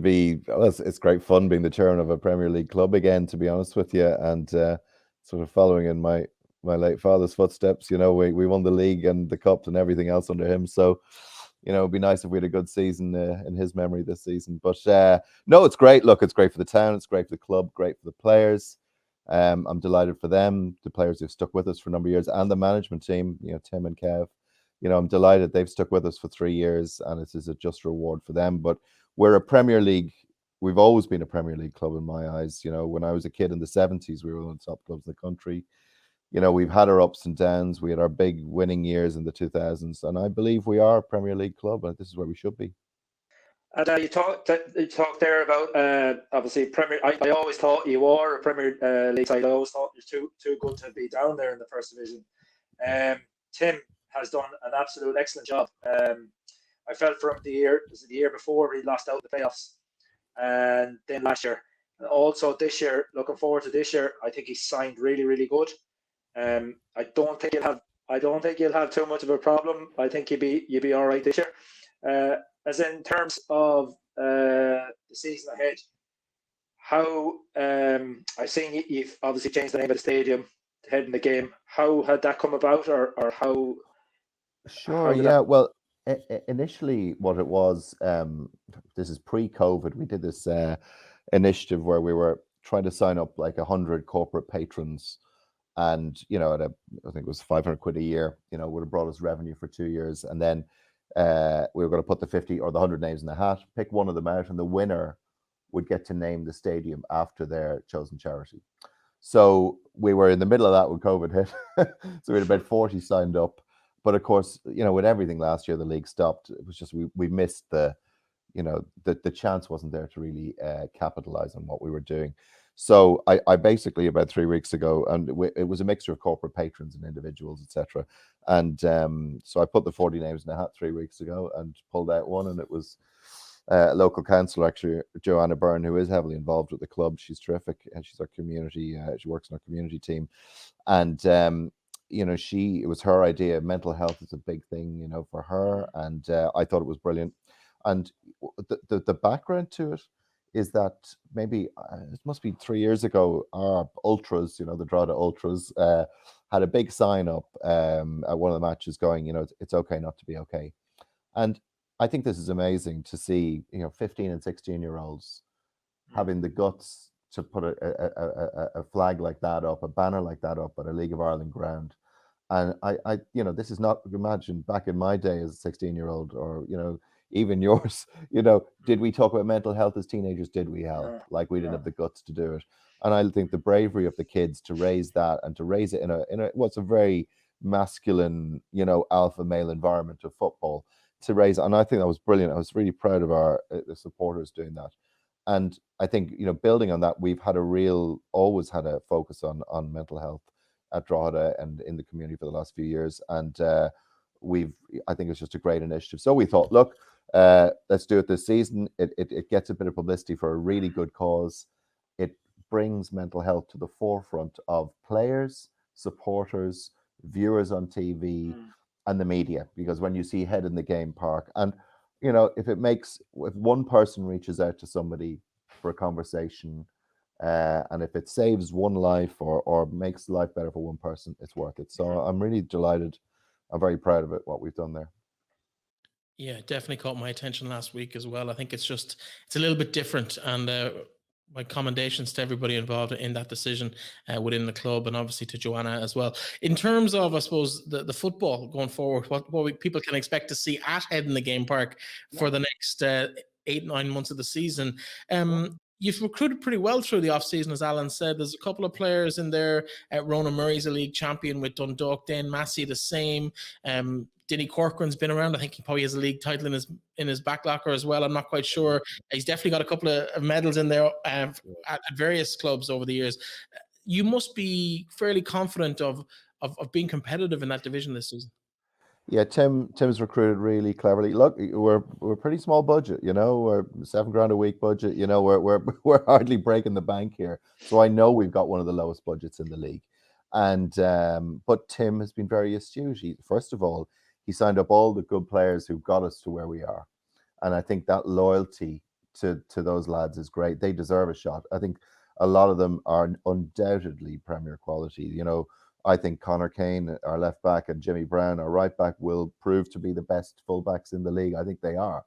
be. Well, it's great fun being the chairman of a Premier League club again, to be honest with you, and sort of following in my late father's footsteps. We won the league and the cup and everything else under him. So, it'd be nice if we had a good season in his memory this season. But no, it's great. Look, it's great for the town. It's great for the club. Great for the players. I'm delighted for them, the players who've stuck with us for a number of years, and the management team. Tim and Kev. I'm delighted they've stuck with us for 3 years, and it is a just reward for them. But we're a Premier League. We've always been a Premier League club in my eyes. When I was a kid in the 70s, we were one of the top clubs in the country. We've had our ups and downs. We had our big winning years in the 2000s, and I believe we are a Premier League club, and this is where we should be. And you talked there about obviously Premier. I always thought you were a Premier League side. I always thought you're too good to be down there in the First Division. Tim has done an absolute excellent job. I felt for him the year before he lost out in the playoffs, and then last year, and also this year. Looking forward to this year. I think he's signed really, really good. I don't think you'll have too much of a problem. I think you'll be all right this year. As in terms of the season ahead, how I've seen you've obviously changed the name of the stadium to head in the game. How had that come about, or how? Sure. Yeah. Well, initially, what it was, this is pre-COVID. We did this initiative where we were trying to sign up like 100 corporate patrons, and I think it was 500 quid a year. Would have brought us revenue for 2 years, and then we were going to put the 50 or the 100 names in the hat, pick one of them out, and the winner would get to name the stadium after their chosen charity. So we were in the middle of that when COVID hit. So we had about 40 signed up. But of course, with everything last year, the league stopped. It was just we missed the chance wasn't there to really capitalize on what we were doing. So I basically, about 3 weeks ago, and it was a mixture of corporate patrons and individuals, etc. And so I put the 40 names in a hat 3 weeks ago and pulled out one, and it was local councillor, actually, Joanna Byrne, who is heavily involved with the club. She's terrific, and she's our community. She works in our community team, and it was her idea. Mental health is a big thing, for her, and I thought it was brilliant. And the background to it is that maybe it must be 3 years ago, our ultras, the Drogheda ultras, had a big sign up at one of the matches going, it's okay not to be okay. And I think this is amazing to see, 15 and 16-year-olds having the guts to put a flag like that up, a banner like that up at a League of Ireland ground. And I this is not, imagine back in my day as a 16-year-old, or, even yours, did we talk about mental health as teenagers? Did we help? Like, we didn't have the guts to do it. And I think the bravery of the kids to raise that, and to raise it in what's a very masculine, alpha male environment of football, to raise, and I think that was brilliant. I was really proud of the supporters doing that. And I think, building on that, we've had always had a focus on mental health at Drogheda and in the community for the last few years. And I think it's just a great initiative. So we thought, look, let's do it this season. It gets a bit of publicity for a really good cause. It brings mental health to the forefront of players, supporters, viewers on TV, and the media, because when you see Head in the Game Park, and if one person reaches out to somebody for a conversation, and if it saves one life or makes life better for one person, it's worth it. So I'm really delighted. I'm very proud of it, what we've done there. Yeah, definitely caught my attention last week as well. I think it's a little bit different, and my commendations to everybody involved in that decision within the club, and obviously to Joanna as well. In terms of, I suppose, the football going forward, what people can expect to see at Head in the Game Park for the next 8-9 months of the season. You've recruited pretty well through the off-season, as Alan said. There's a couple of players in there. Ronan Murray's a league champion with Dundalk. Dane Massey the same. Denny Corcoran's been around. I think he probably has a league title in his back locker as well. I'm not quite sure. He's definitely got a couple of medals in there at various clubs over the years. You must be fairly confident of being competitive in that division this season. Yeah, Tim's recruited really cleverly. Look, we're pretty small budget, we're $7,000 a week budget. We're hardly breaking the bank here. So I know we've got one of the lowest budgets in the league. And but Tim has been very astute. First of all, he signed up all the good players who got us to where we are. And I think that loyalty to those lads is great. They deserve a shot. I think a lot of them are undoubtedly Premier quality. I think Conor Kane, our left back, and Jimmy Brown, our right back, will prove to be the best fullbacks in the league. I think they are.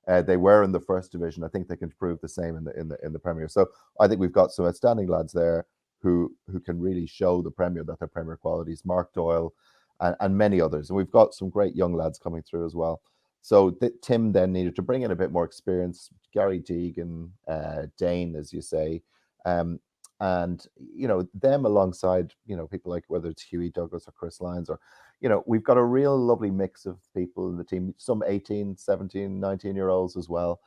They were in the first division. I think they can prove the same in the Premier. So I think we've got some outstanding lads there who can really show the Premier that they're Premier qualities. Mark Doyle and many others. And we've got some great young lads coming through as well. So Tim then needed to bring in a bit more experience. Gary Deegan, Dane, as you say. And them alongside people like, whether it's Hughie Douglas or Chris Lyons, or we've got a real lovely mix of people in the team, some 18, 17, 19-year-olds as well,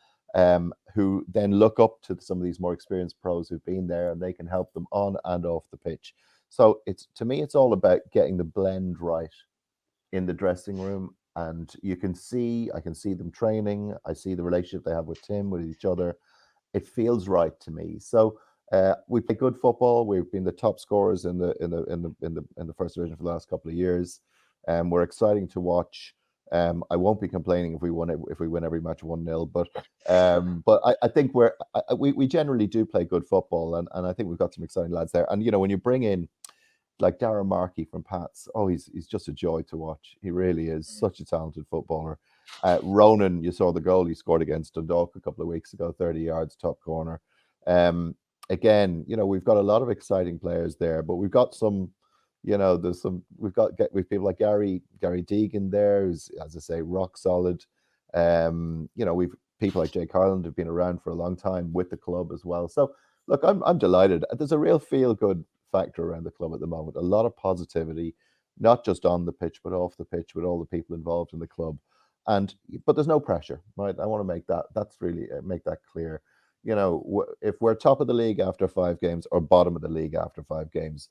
who then look up to some of these more experienced pros who've been there, and they can help them on and off the pitch. So to me it's all about getting the blend right in the dressing room, and I can see them training. I see the relationship they have with Tim, with each other. It feels right to me. So we play good football. We've been the top scorers in the first division for the last couple of years. We're exciting to watch. I won't be complaining if we win every match 1-0, but I think we generally do play good football, and I think we've got some exciting lads there. And when you bring in like Darren Markey from Pats, he's just a joy to watch. He really is such a talented footballer. Ronan, you saw the goal he scored against Dundalk a couple of weeks ago, 30 yards, top corner. Again, we've got a lot of exciting players there, but we've got some, we've people like Gary Deegan there, who's, as I say, rock solid. people like Jake Harland have been around for a long time with the club as well. So look, I'm delighted. There's a real feel-good factor around the club at the moment. A lot of positivity, not just on the pitch, but off the pitch with all the people involved in the club. But there's no pressure, right? I want to make that clear. If we're top of the league after 5 games or bottom of the league after 5 games,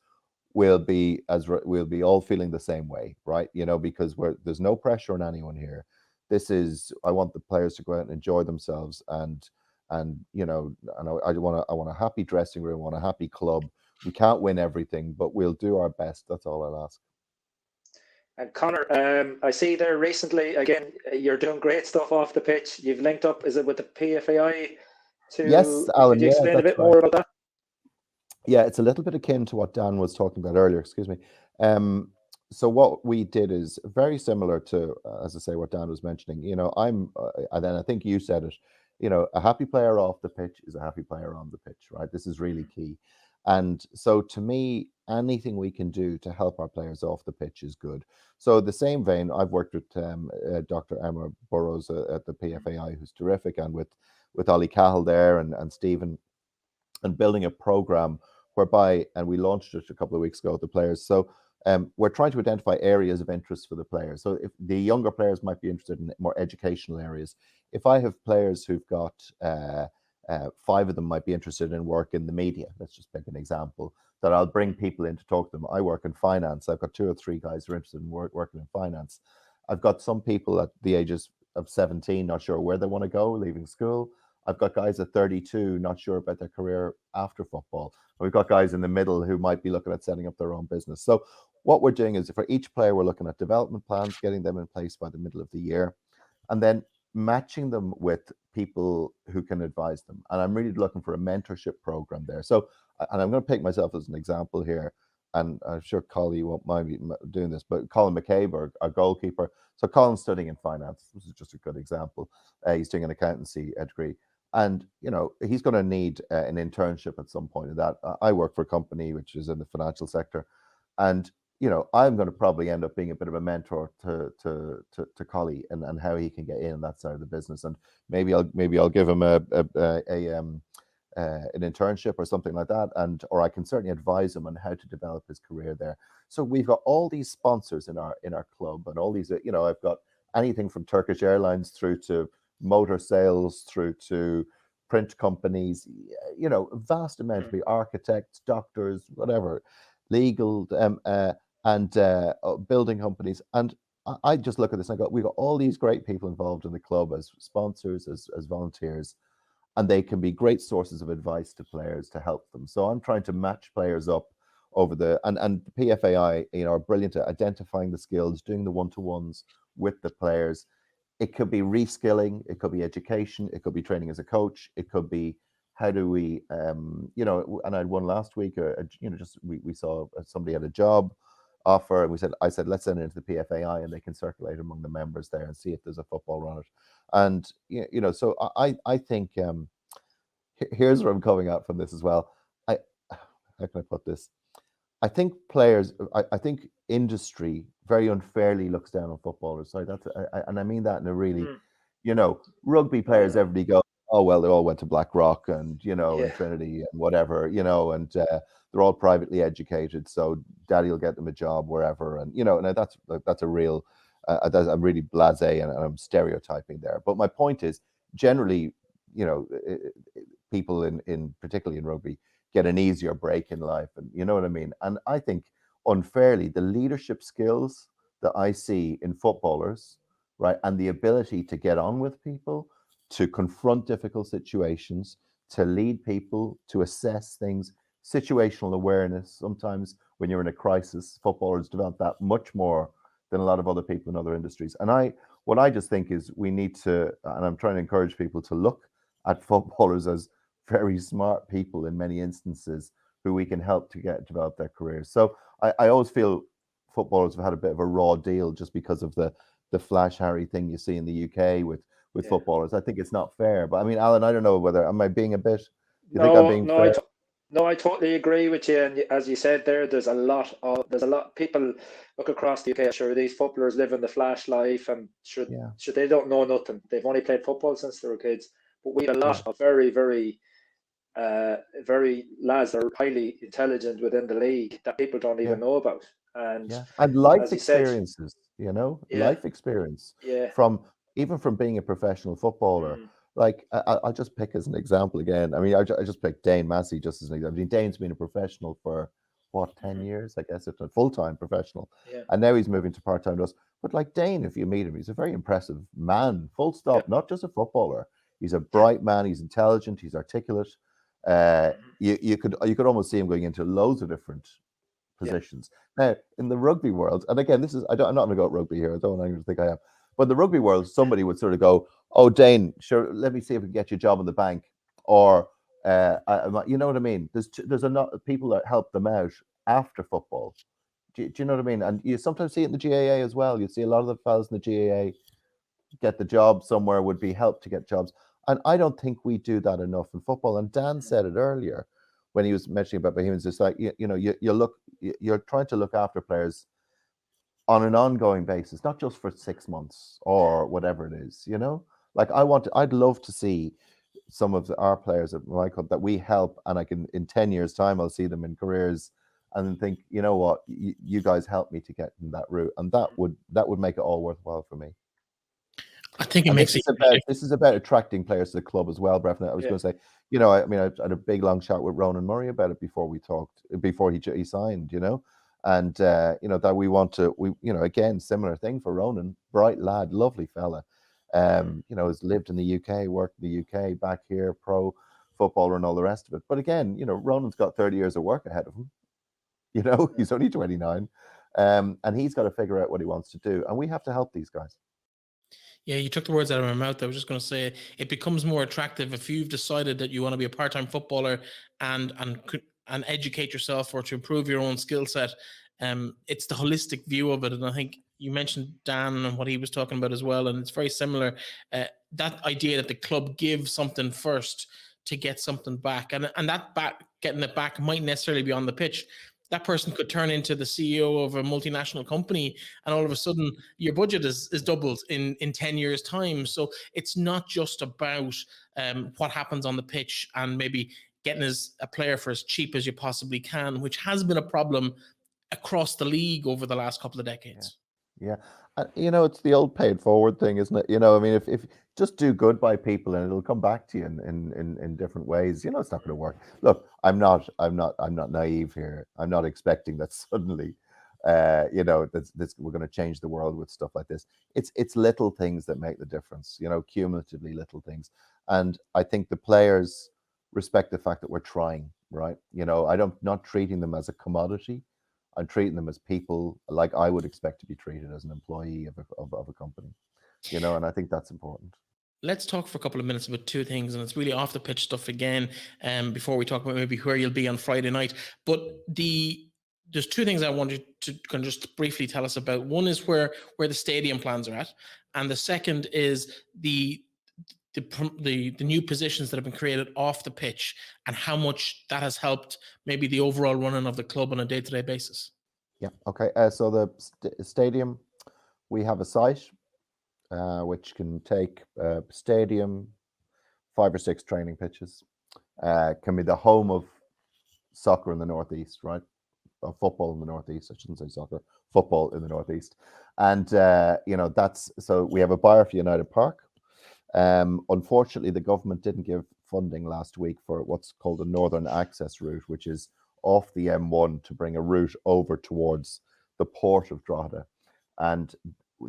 we'll be all feeling the same way, right? Because there's no pressure on anyone here. I want the players to go out and enjoy themselves, and I want a happy dressing room, I want a happy club. We can't win everything, but we'll do our best. That's all I'll ask. And Conor, I see there recently, again, you're doing great stuff off the pitch. You've linked up, is it with the PFAI? Yes, Alan. Could you explain a bit more about that? Yeah, it's a little bit akin to what Dan was talking about earlier. Excuse me. So what we did is very similar to, as I say, what Dan was mentioning. And then I think you said it. A happy player off the pitch is a happy player on the pitch, right? This is really key. And so to me, anything we can do to help our players off the pitch is good. So the same vein, I've worked with Dr. Emma Burrows at the PFAI, who's terrific, and with Ollie Cahill there and Stephen, and building a program whereby, and we launched it a couple of weeks ago with the players. So we're trying to identify areas of interest for the players. So if the younger players might be interested in more educational areas, if I have players who've got 5 of them might be interested in work in the media, let's just pick an example, that I'll bring people in to talk to them. I work in finance. I've got 2 or 3 guys who are interested in working in finance. I've got some people at the ages of 17 not sure where they want to go, leaving school. I've got guys at 32 not sure about their career after football. We've got guys in the middle who might be looking at setting up their own business. So what we're doing is, for each player, we're looking at development plans, getting them in place by the middle of the year, and then matching them with people who can advise them. And I'm really looking for a mentorship program there. So, and I'm going to pick myself as an example here, and I'm sure Collie won't mind me doing this, but Colin McCabe, our goalkeeper. So Colin's studying in finance. This is just a good example. He's doing an accountancy degree. And, he's going to need an internship at some point of that. I work for a company which is in the financial sector. And, I'm going to probably end up being a bit of a mentor to Collie and how he can get in that side of the business. And maybe I'll give him an internship or something like that. Or I can certainly advise him on how to develop his career there. So we've got all these sponsors in our club, and all these, I've got anything from Turkish Airlines through to motor sales, through to print companies, vast amount of architects, doctors, whatever, legal, and building companies. And I just look at this and I go, we've got all these great people involved in the club as sponsors, as volunteers, and they can be great sources of advice to players to help them. So I'm trying to match players up over and PFAI, are brilliant at identifying the skills, doing the one-to-ones with the players. It could be reskilling, it could be education, it could be training as a coach, it could be how do we, and I had one last week, we saw somebody had a job offer, and I said, let's send it into the PFAI and they can circulate among the members there and see if there's a football on it. And, so I think, here's where I'm coming out from this as well. How can I put this? I think players, I think industry very unfairly looks down on footballers. So and I mean that in a really, rugby players, everybody go, oh, well, they all went to Blackrock and, and Trinity and whatever, and they're all privately educated. So daddy will get them a job wherever. And, and that's a real, I'm really blasé and I'm stereotyping there. But my point is, generally, people particularly in rugby, get an easier break in life, and you know what I mean. And I think unfairly, the leadership skills that I see in footballers, right, and the ability to get on with people, to confront difficult situations, to lead people, to assess things, situational awareness. Sometimes when you're in a crisis, footballers develop that much more than a lot of other people in other industries. And what I just think is we need to, and I'm trying to encourage people to look at footballers as very smart people in many instances who we can help to develop their careers. So I always feel footballers have had a bit of a raw deal just because of the Flash Harry thing you see in the UK with footballers. I think it's not fair. But I mean, Alan, I don't know whether, am I being a bit, you think I'm being fair? No, I totally agree with you. And as you said there, there's a lot people look across the UK. Sure, these footballers live in the flash life, and sure, Yeah, they don't know nothing. They've only played football since they were kids. But we have a yeah, lot of very lads that are highly intelligent within the league that people don't yeah, even know about. And yeah. And life as you said, experiences, yeah, life experience yeah, from even from being a professional footballer. mm, Like I'll just pick as an example again. I mean, I just picked Dane Massey just as an example. I mean, Dane's been a professional for what, 10 mhm, years, I guess, it's a full-time professional. yeah, And now he's moving to part-time to us. But like Dane, if you meet him, he's a very impressive man, full yeah, stop, not just a footballer. He's a yeah, bright man, he's intelligent, he's articulate. Uh, mhm, you could almost see him going into loads of different yeah, positions. Now, in the rugby world, and again, I'm not going to go at rugby here. I don't want anyone to think I am. But in the rugby world, somebody would sort of go, "Oh, Dane, sure, let me see if we can get you a job in the bank," or you know what I mean. There's a lot of people that help them out after football. Do you know what I mean? And you sometimes see it in the GAA as well. You see a lot of the fellas in the GAA get the job somewhere, would be helped to get jobs. And I don't think we do that enough in football. And Dan mhm, said it earlier when he was mentioning about Bohemians. It's like you're trying to look after players on an ongoing basis, not just for 6 months or whatever it is. Like I'd love to see some of our players at my club that we help, and I can in 10 years' time I'll see them in careers and then think, you know what, you guys helped me to get in that route, and that would make it all worthwhile for me. I think it And makes a this is about attracting players to the club as well, Breifne. I was yeah, going to say, I mean, I had a big long chat with Ronan Murray about it before we talked, before he signed, and that again, similar thing for Ronan, bright lad, lovely fella, mhm, has lived in the UK, worked in the UK, back here, pro footballer and all the rest of it. But again, Ronan's got 30 years of work ahead of him. mhm. He's only 29, and he's got to figure out what he wants to do, and we have to help these guys. Yeah, you took the words out of my mouth. I was just going to say it becomes more attractive if you've decided that you want to be a part-time footballer and educate yourself or to improve your own skill set. It's the holistic view of it, and I think you mentioned Dan and what he was talking about as well, and it's very similar. That idea that the club gives something first to get something back, and that getting it back might necessarily be on the pitch. That person could turn into the CEO of a multinational company, and all of a sudden your budget is doubled in 10 years time. So it's not just about what happens on the pitch and maybe getting a player for as cheap as you possibly can, which has been a problem across the league over the last couple of decades. Yeah. It's the old pay it forward thing, isn't it? I mean, if just do good by people and it'll come back to you in different ways. It's not going to work. Look, I'm not naive here. I'm not expecting that suddenly, that's we're going to change the world with stuff like this. It's little things that make the difference, cumulatively little things. And I think the players respect the fact that we're trying, right? I'm not treating them as a commodity. I'm treating them as people like I would expect to be treated as an employee of a company, and I think that's important. Let's talk for a couple of minutes about two things, and it's really off the pitch stuff again. Before we talk about maybe where you'll be on Friday night, but there's two things I wanted to kind of just briefly tell us about. One is where the stadium plans are at, and the second is the new positions that have been created off the pitch and how much that has helped maybe the overall running of the club on a day-to-day basis. Yeah. Okay. So the stadium, we have a site which can take stadium, 5 or 6 training pitches, can be the home of soccer in the Northeast, right? Football in the Northeast. I shouldn't say soccer. Football in the Northeast, and that's so we have a buyer for United Park. Unfortunately, the government didn't give funding last week for what's called a Northern Access route, which is off the M1 to bring a route over towards the port of Drogheda. And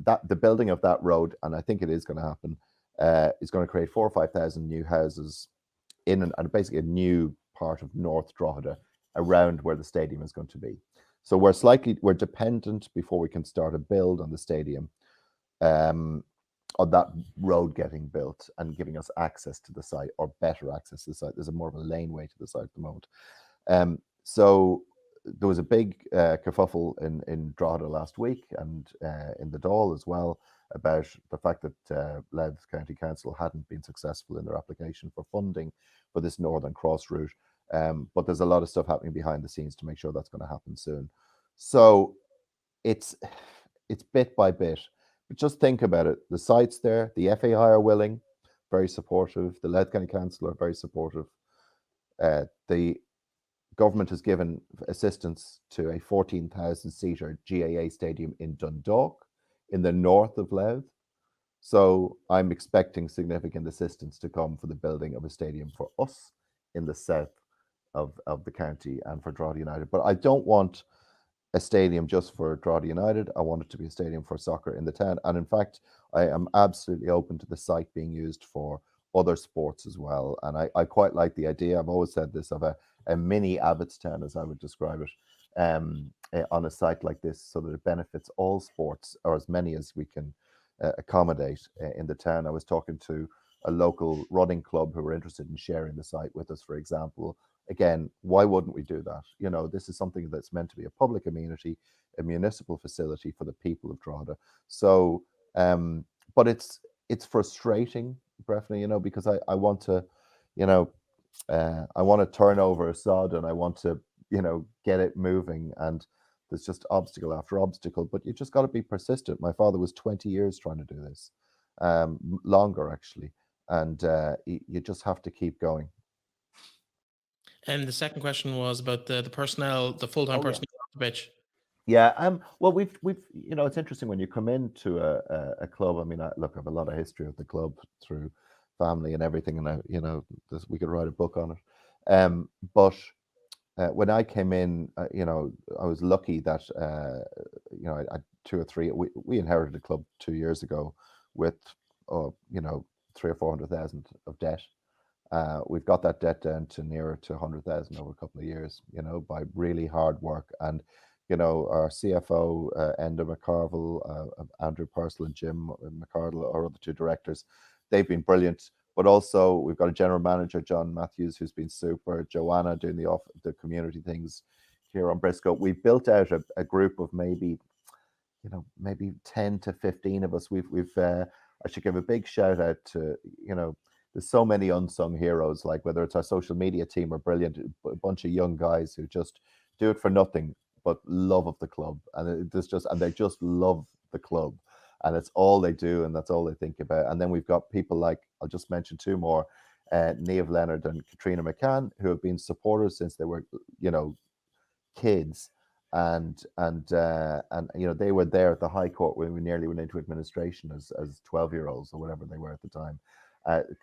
that the building of that road, and I think it is going to happen, is going to create 4,000 or 5,000 new houses and basically a new part of North Drogheda around where the stadium is going to be. So we're dependent before we can start a build on the stadium. On that road getting built and giving us access to the site, or better access to the site. There's more of a laneway to the site at the moment. So there was a big kerfuffle in Drogheda last week, and in the Dáil as well, about the fact that Louth County Council hadn't been successful in their application for funding for this Northern Cross route. But there's a lot of stuff happening behind the scenes to make sure that's going to happen soon. So it's bit by bit. But just think about it. The site's there. The FAI are willing, very supportive. The Louth County Council are very supportive. The government has given assistance to a 14,000-seater GAA stadium in Dundalk, in the north of Louth. So I'm expecting significant assistance to come for the building of a stadium for us in the south of the county and for Drogheda United. But I don't want a stadium just for Drogheda United. I want it to be a stadium for soccer in the town. And in fact, I am absolutely open to the site being used for other sports as well. And I quite like the idea. I've always said this, of a mini Abbottstown, as I would describe it, on a site like this, so that it benefits all sports, or as many as we can accommodate in the town. I was talking to a local running club who were interested in sharing the site with us, for example. Again, why wouldn't we do that? You know, this is something that's meant to be a public amenity, a municipal facility for the people of Drogheda. So, but it's frustrating, Breifne, you know, because I want to, you know, I want to turn over a sod, and I want to, you know, get it moving. And there's just obstacle after obstacle, but you just got to be persistent. My father was 20 years trying to do this, longer actually. And you just have to keep going. And the second question was about the personnel, the full-time personnel on the pitch. Yeah, well, we've you know, it's interesting when you come into a club. I mean, I have a lot of history of the club through family and everything, and you know, we could write a book on it. But when I came in, you know, I was lucky that you know, I 2 or 3. We inherited a club 2 years ago with you know, 300,000 or 400,000 of debt. We've got that debt down to nearer to 100,000 over a couple of years, you know, by really hard work. And, you know, our CFO, Enda McCarville, Andrew Purcell and Jim McCardle, our other 2 directors, they've been brilliant. But also we've got a general manager, John Mathews, who's been super. Joanna doing the community things here on Briscoe. We've built out a group of maybe 10 to 15 of us. I should give a big shout out to, you know, there's so many unsung heroes, like whether it's our social media team are brilliant, a bunch of young guys who just do it for nothing but love of the club, and they just love the club, and it's all they do, and that's all they think about. And then we've got people like, I'll just mention 2 more, Niamh Leonard and Katrina McCann, who have been supporters since they were, you know, kids, and you know, they were there at the High Court when we nearly went into administration as 12-year-olds or whatever they were at the time.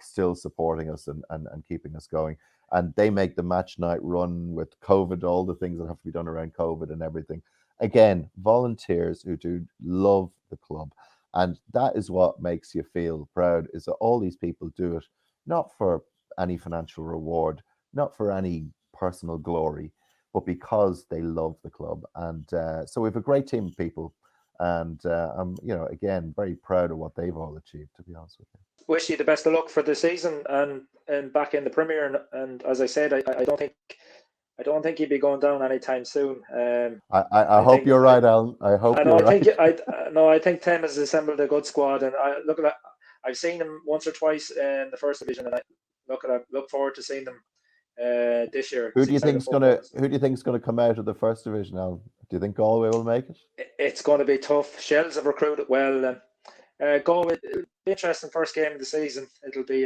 Still supporting us and keeping us going. And they make the match night run with COVID, all the things that have to be done around COVID and everything. Again, volunteers who do love the club. And that is what makes you feel proud, is that all these people do it not for any financial reward, not for any personal glory, but because they love the club. And so we have a great team of people. And I'm, you know, again, very proud of what they've all achieved, to be honest with you. Wish you the best of luck for the season and back in the Premier. And as I said, I don't think you'd be going down anytime soon. I hope you're right, Alan. I hope you're right. I think Tim has assembled a good squad, and I've seen them once or twice in the first division, and I look forward to seeing them this year. Who do you think's gonna come out of the first division, Alan? Do you think Galway will make it? It's going to be tough. Shells have recruited well. Galway, it'll be interesting first game of the season. It'll be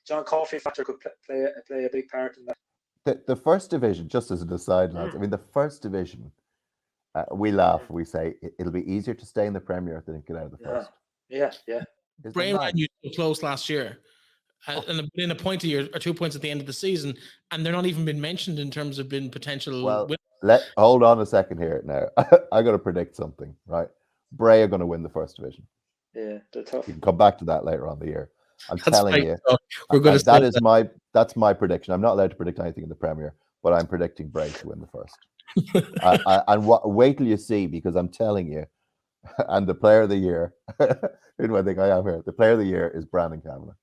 John Coffey factor could play a big part in that. The first division, just as an aside, lads. I mean, the first division. We laugh. We say it'll be easier to stay in the Premier than to get out of the first. Yeah. Brain ran you so close last year. And in a point a year or 2 points at the end of the season, and they're not even been mentioned in terms of being potential. Well, hold on a second here now. I got to predict something, right? Bray are going to win the first division. Yeah, they're tough. You can come back to that later on the year. That's telling you, we're going to. That's my prediction. I'm not allowed to predict anything in the Premier, but I'm predicting Bray to win the first. And wait till you see, because I'm telling you, and the player of the year, who do I think I have here? The player of the year is Brandon Kavanagh.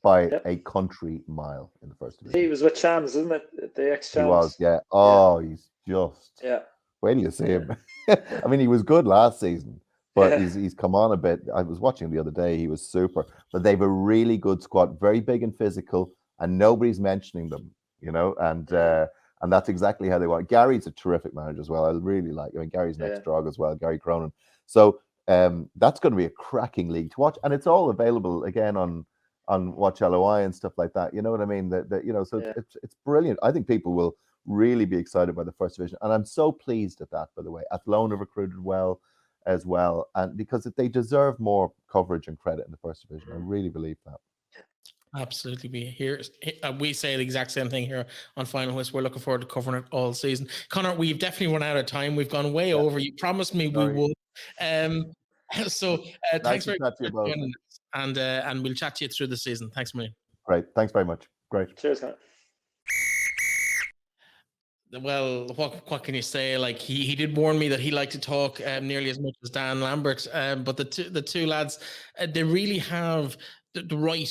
By a country mile in the first division. He was with Shams, isn't it? The ex-Shams. He was, yeah. Oh, yeah. He's just. Yeah. Wait till you see him. I mean, he was good last season, but he's come on a bit. I was watching the other day. He was super. But they have a really good squad, very big and physical, and nobody's mentioning them, and that's exactly how they want. Gary's a terrific manager as well. I really like. I mean, Gary's next Drog as well, Gary Cronin. So that's going to be a cracking league to watch, and it's all available again on Watch LOI and stuff like that. You know what I mean? It's brilliant. I think people will really be excited by the first division, and I'm so pleased at that. By the way, Athlone have recruited well as well, and because they deserve more coverage and credit in the first division. I really believe that. Absolutely. We say the exact same thing here on Final Whistle. We're looking forward to covering it all season. Conor, we've definitely run out of time. We've gone way over. You promised me we would. So thanks very much for joining us, and we'll chat to you through the season. Thanks a million. Great. Thanks very much. Great. Cheers, Conor. Well, what can you say? Like he did warn me that he liked to talk nearly as much as Dan Lambert, but the two lads, they really have the right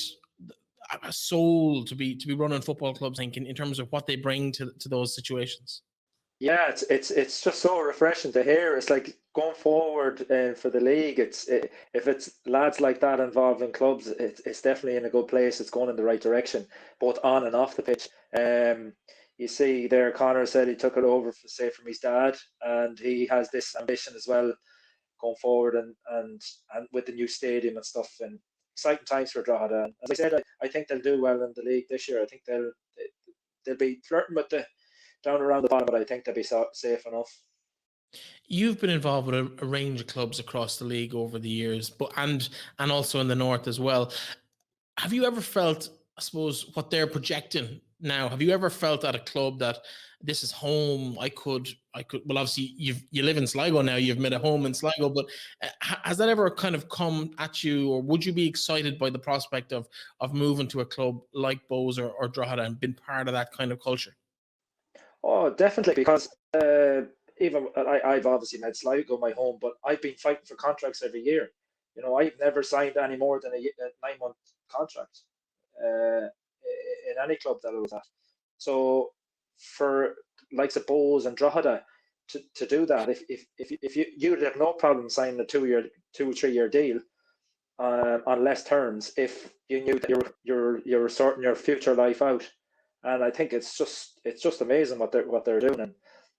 soul to be running football clubs. I think in terms of what they bring to those situations. Yeah, it's just so refreshing to hear. It's like going forward for the league. If it's lads like that involved in clubs, it's definitely in a good place. It's going in the right direction, both on and off the pitch. You see there, Conor said he took it over from his dad, and he has this ambition as well going forward, and with the new stadium and stuff. And exciting times for Drogheda. And as I said, I think they'll do well in the league this year. I think they'll be flirting with the down around the bottom, but I think they'll be safe enough. You've been involved with a range of clubs across the league over the years, but and also in the north as well. Have you ever felt, I suppose, what they're projecting now? Have you ever felt at a club that this is home? I could. Well, obviously, you live in Sligo now. You've made a home in Sligo, but has that ever kind of come at you, or would you be excited by the prospect of moving to a club like Bohs or Drogheda and been part of that kind of culture? Oh, definitely, because even I've obviously made Sligo my home, but I've been fighting for contracts every year. I've never signed any more than a 9-month contract in any club that I was at. So for likes of Bohs and Drogheda to do that, if you'd have no problem signing a 2 or 3 year deal on less terms if you knew that you're sorting your future life out. And I think it's just amazing what they're doing,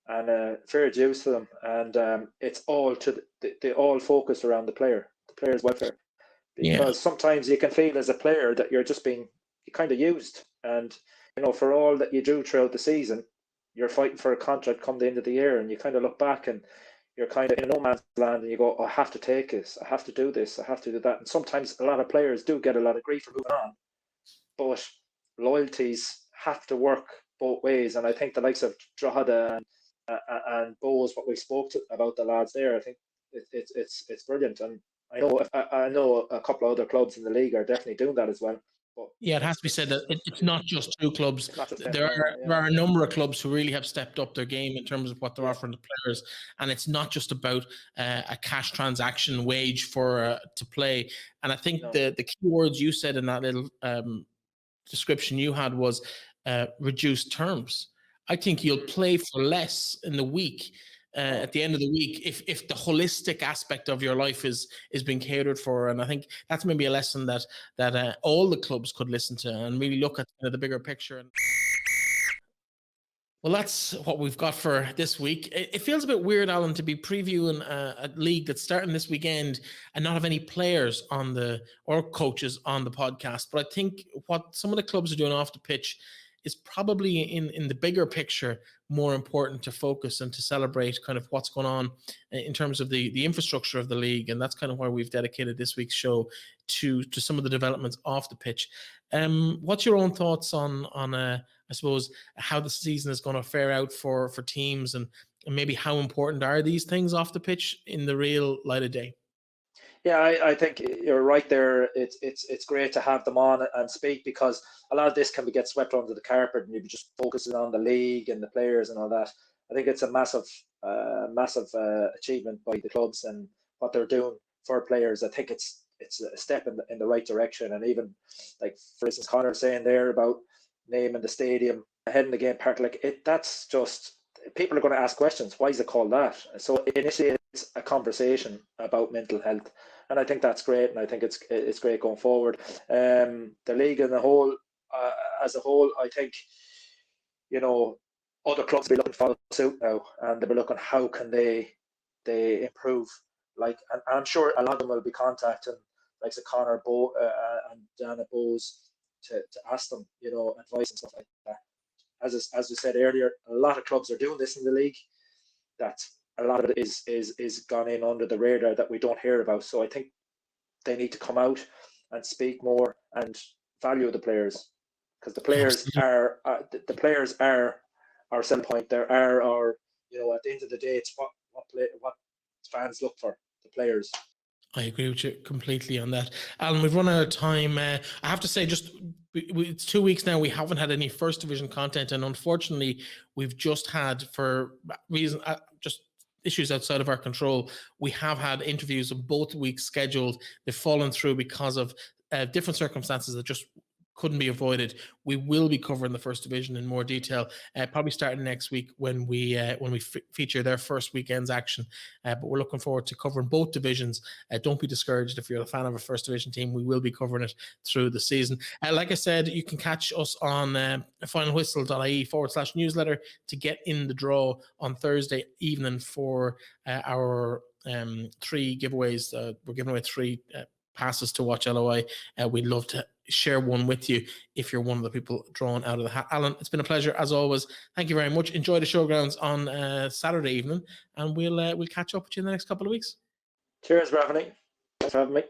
and fair dues to them. And it's all they all focus around the player's welfare, because sometimes you can feel as a player that you're just being kind of used, and for all that you do throughout the season, you're fighting for a contract come the end of the year, and you kind of look back and you're kind of in no man's land, and you go, oh, I have to take this, I have to do this, I have to do that. And sometimes a lot of players do get a lot of grief for moving on, but loyalties have to work both ways. And I think the likes of Drogheda and Bohs, what we spoke about the lads there, I think it's brilliant. And I know a couple of other clubs in the league are definitely doing that as well. But yeah, it has to be said that it's not just two clubs. There are a number of clubs who really have stepped up their game in terms of what they're offering to players, and it's not just about a cash transaction wage for to play. And I think the key words you said in that little description you had was reduced terms. I think you'll play for less in the week at the end of the week if the holistic aspect of your life is being catered for. And I think that's maybe a lesson that all the clubs could listen to and really look at the bigger picture. Well, that's what we've got for this week. It feels a bit weird, Alan, to be previewing a league that's starting this weekend and not have any players or coaches on the podcast. But I think what some of the clubs are doing off the pitch is probably in the bigger picture more important to focus and to celebrate kind of what's going on in terms of the infrastructure of the league. And that's kind of why we've dedicated this week's show to some of the developments off the pitch. What's your own thoughts on I suppose how the season is going to fare out for teams, and maybe how important are these things off the pitch in the real light of day? Yeah, I think you're right there. It's great to have them on and speak, because a lot of this can get swept under the carpet and you're just focusing on the league and the players and all that. I think it's a massive achievement by the clubs and what they're doing for players. I think it's a step in the right direction. And even like, for instance, Conor saying there about naming the stadium ahead in the game park, that's just, people are going to ask questions. Why is it called that? So it initiates a conversation about mental health, and I think that's great. And I think it's great going forward. The league and the whole, as a whole, I think, you know, other clubs will be looking to follow suit now, and they'll be looking how can they improve. Like, and I'm sure a lot of them will be contacting like Conor and Dana Bowes to ask them, you know, advice and stuff like that. As we said earlier, a lot of clubs are doing this in the league. That a lot of it is gone in under the radar that we don't hear about. So I think they need to come out and speak more and value the players, because the players are our selling point. There are our, you know, at the end of the day, it's what fans look for, the players. I agree with you completely on that. Alan, we've run out of time. I have to say, it's 2 weeks now, we haven't had any first division content, and unfortunately we've just had, for reason just issues outside of our control, we have had interviews of both weeks scheduled. They've fallen through because of different circumstances that just couldn't be avoided. We will be covering the first division in more detail, probably starting next week when we feature their first weekend's action. But we're looking forward to covering both divisions. Don't be discouraged if you're a fan of a first division team. We will be covering it through the season. Like I said, you can catch us on finalwhistle.ie/newsletter to get in the draw on Thursday evening for our 3 giveaways. We're giving away 3 passes to watch LOI. We'd love to share one with you if you're one of the people drawn out of the hat. Alan, it's been a pleasure as always. Thank you very much. Enjoy the showgrounds on Saturday evening, and we'll catch up with you in the next couple of weeks. Cheers, Breifne. Thanks for having me.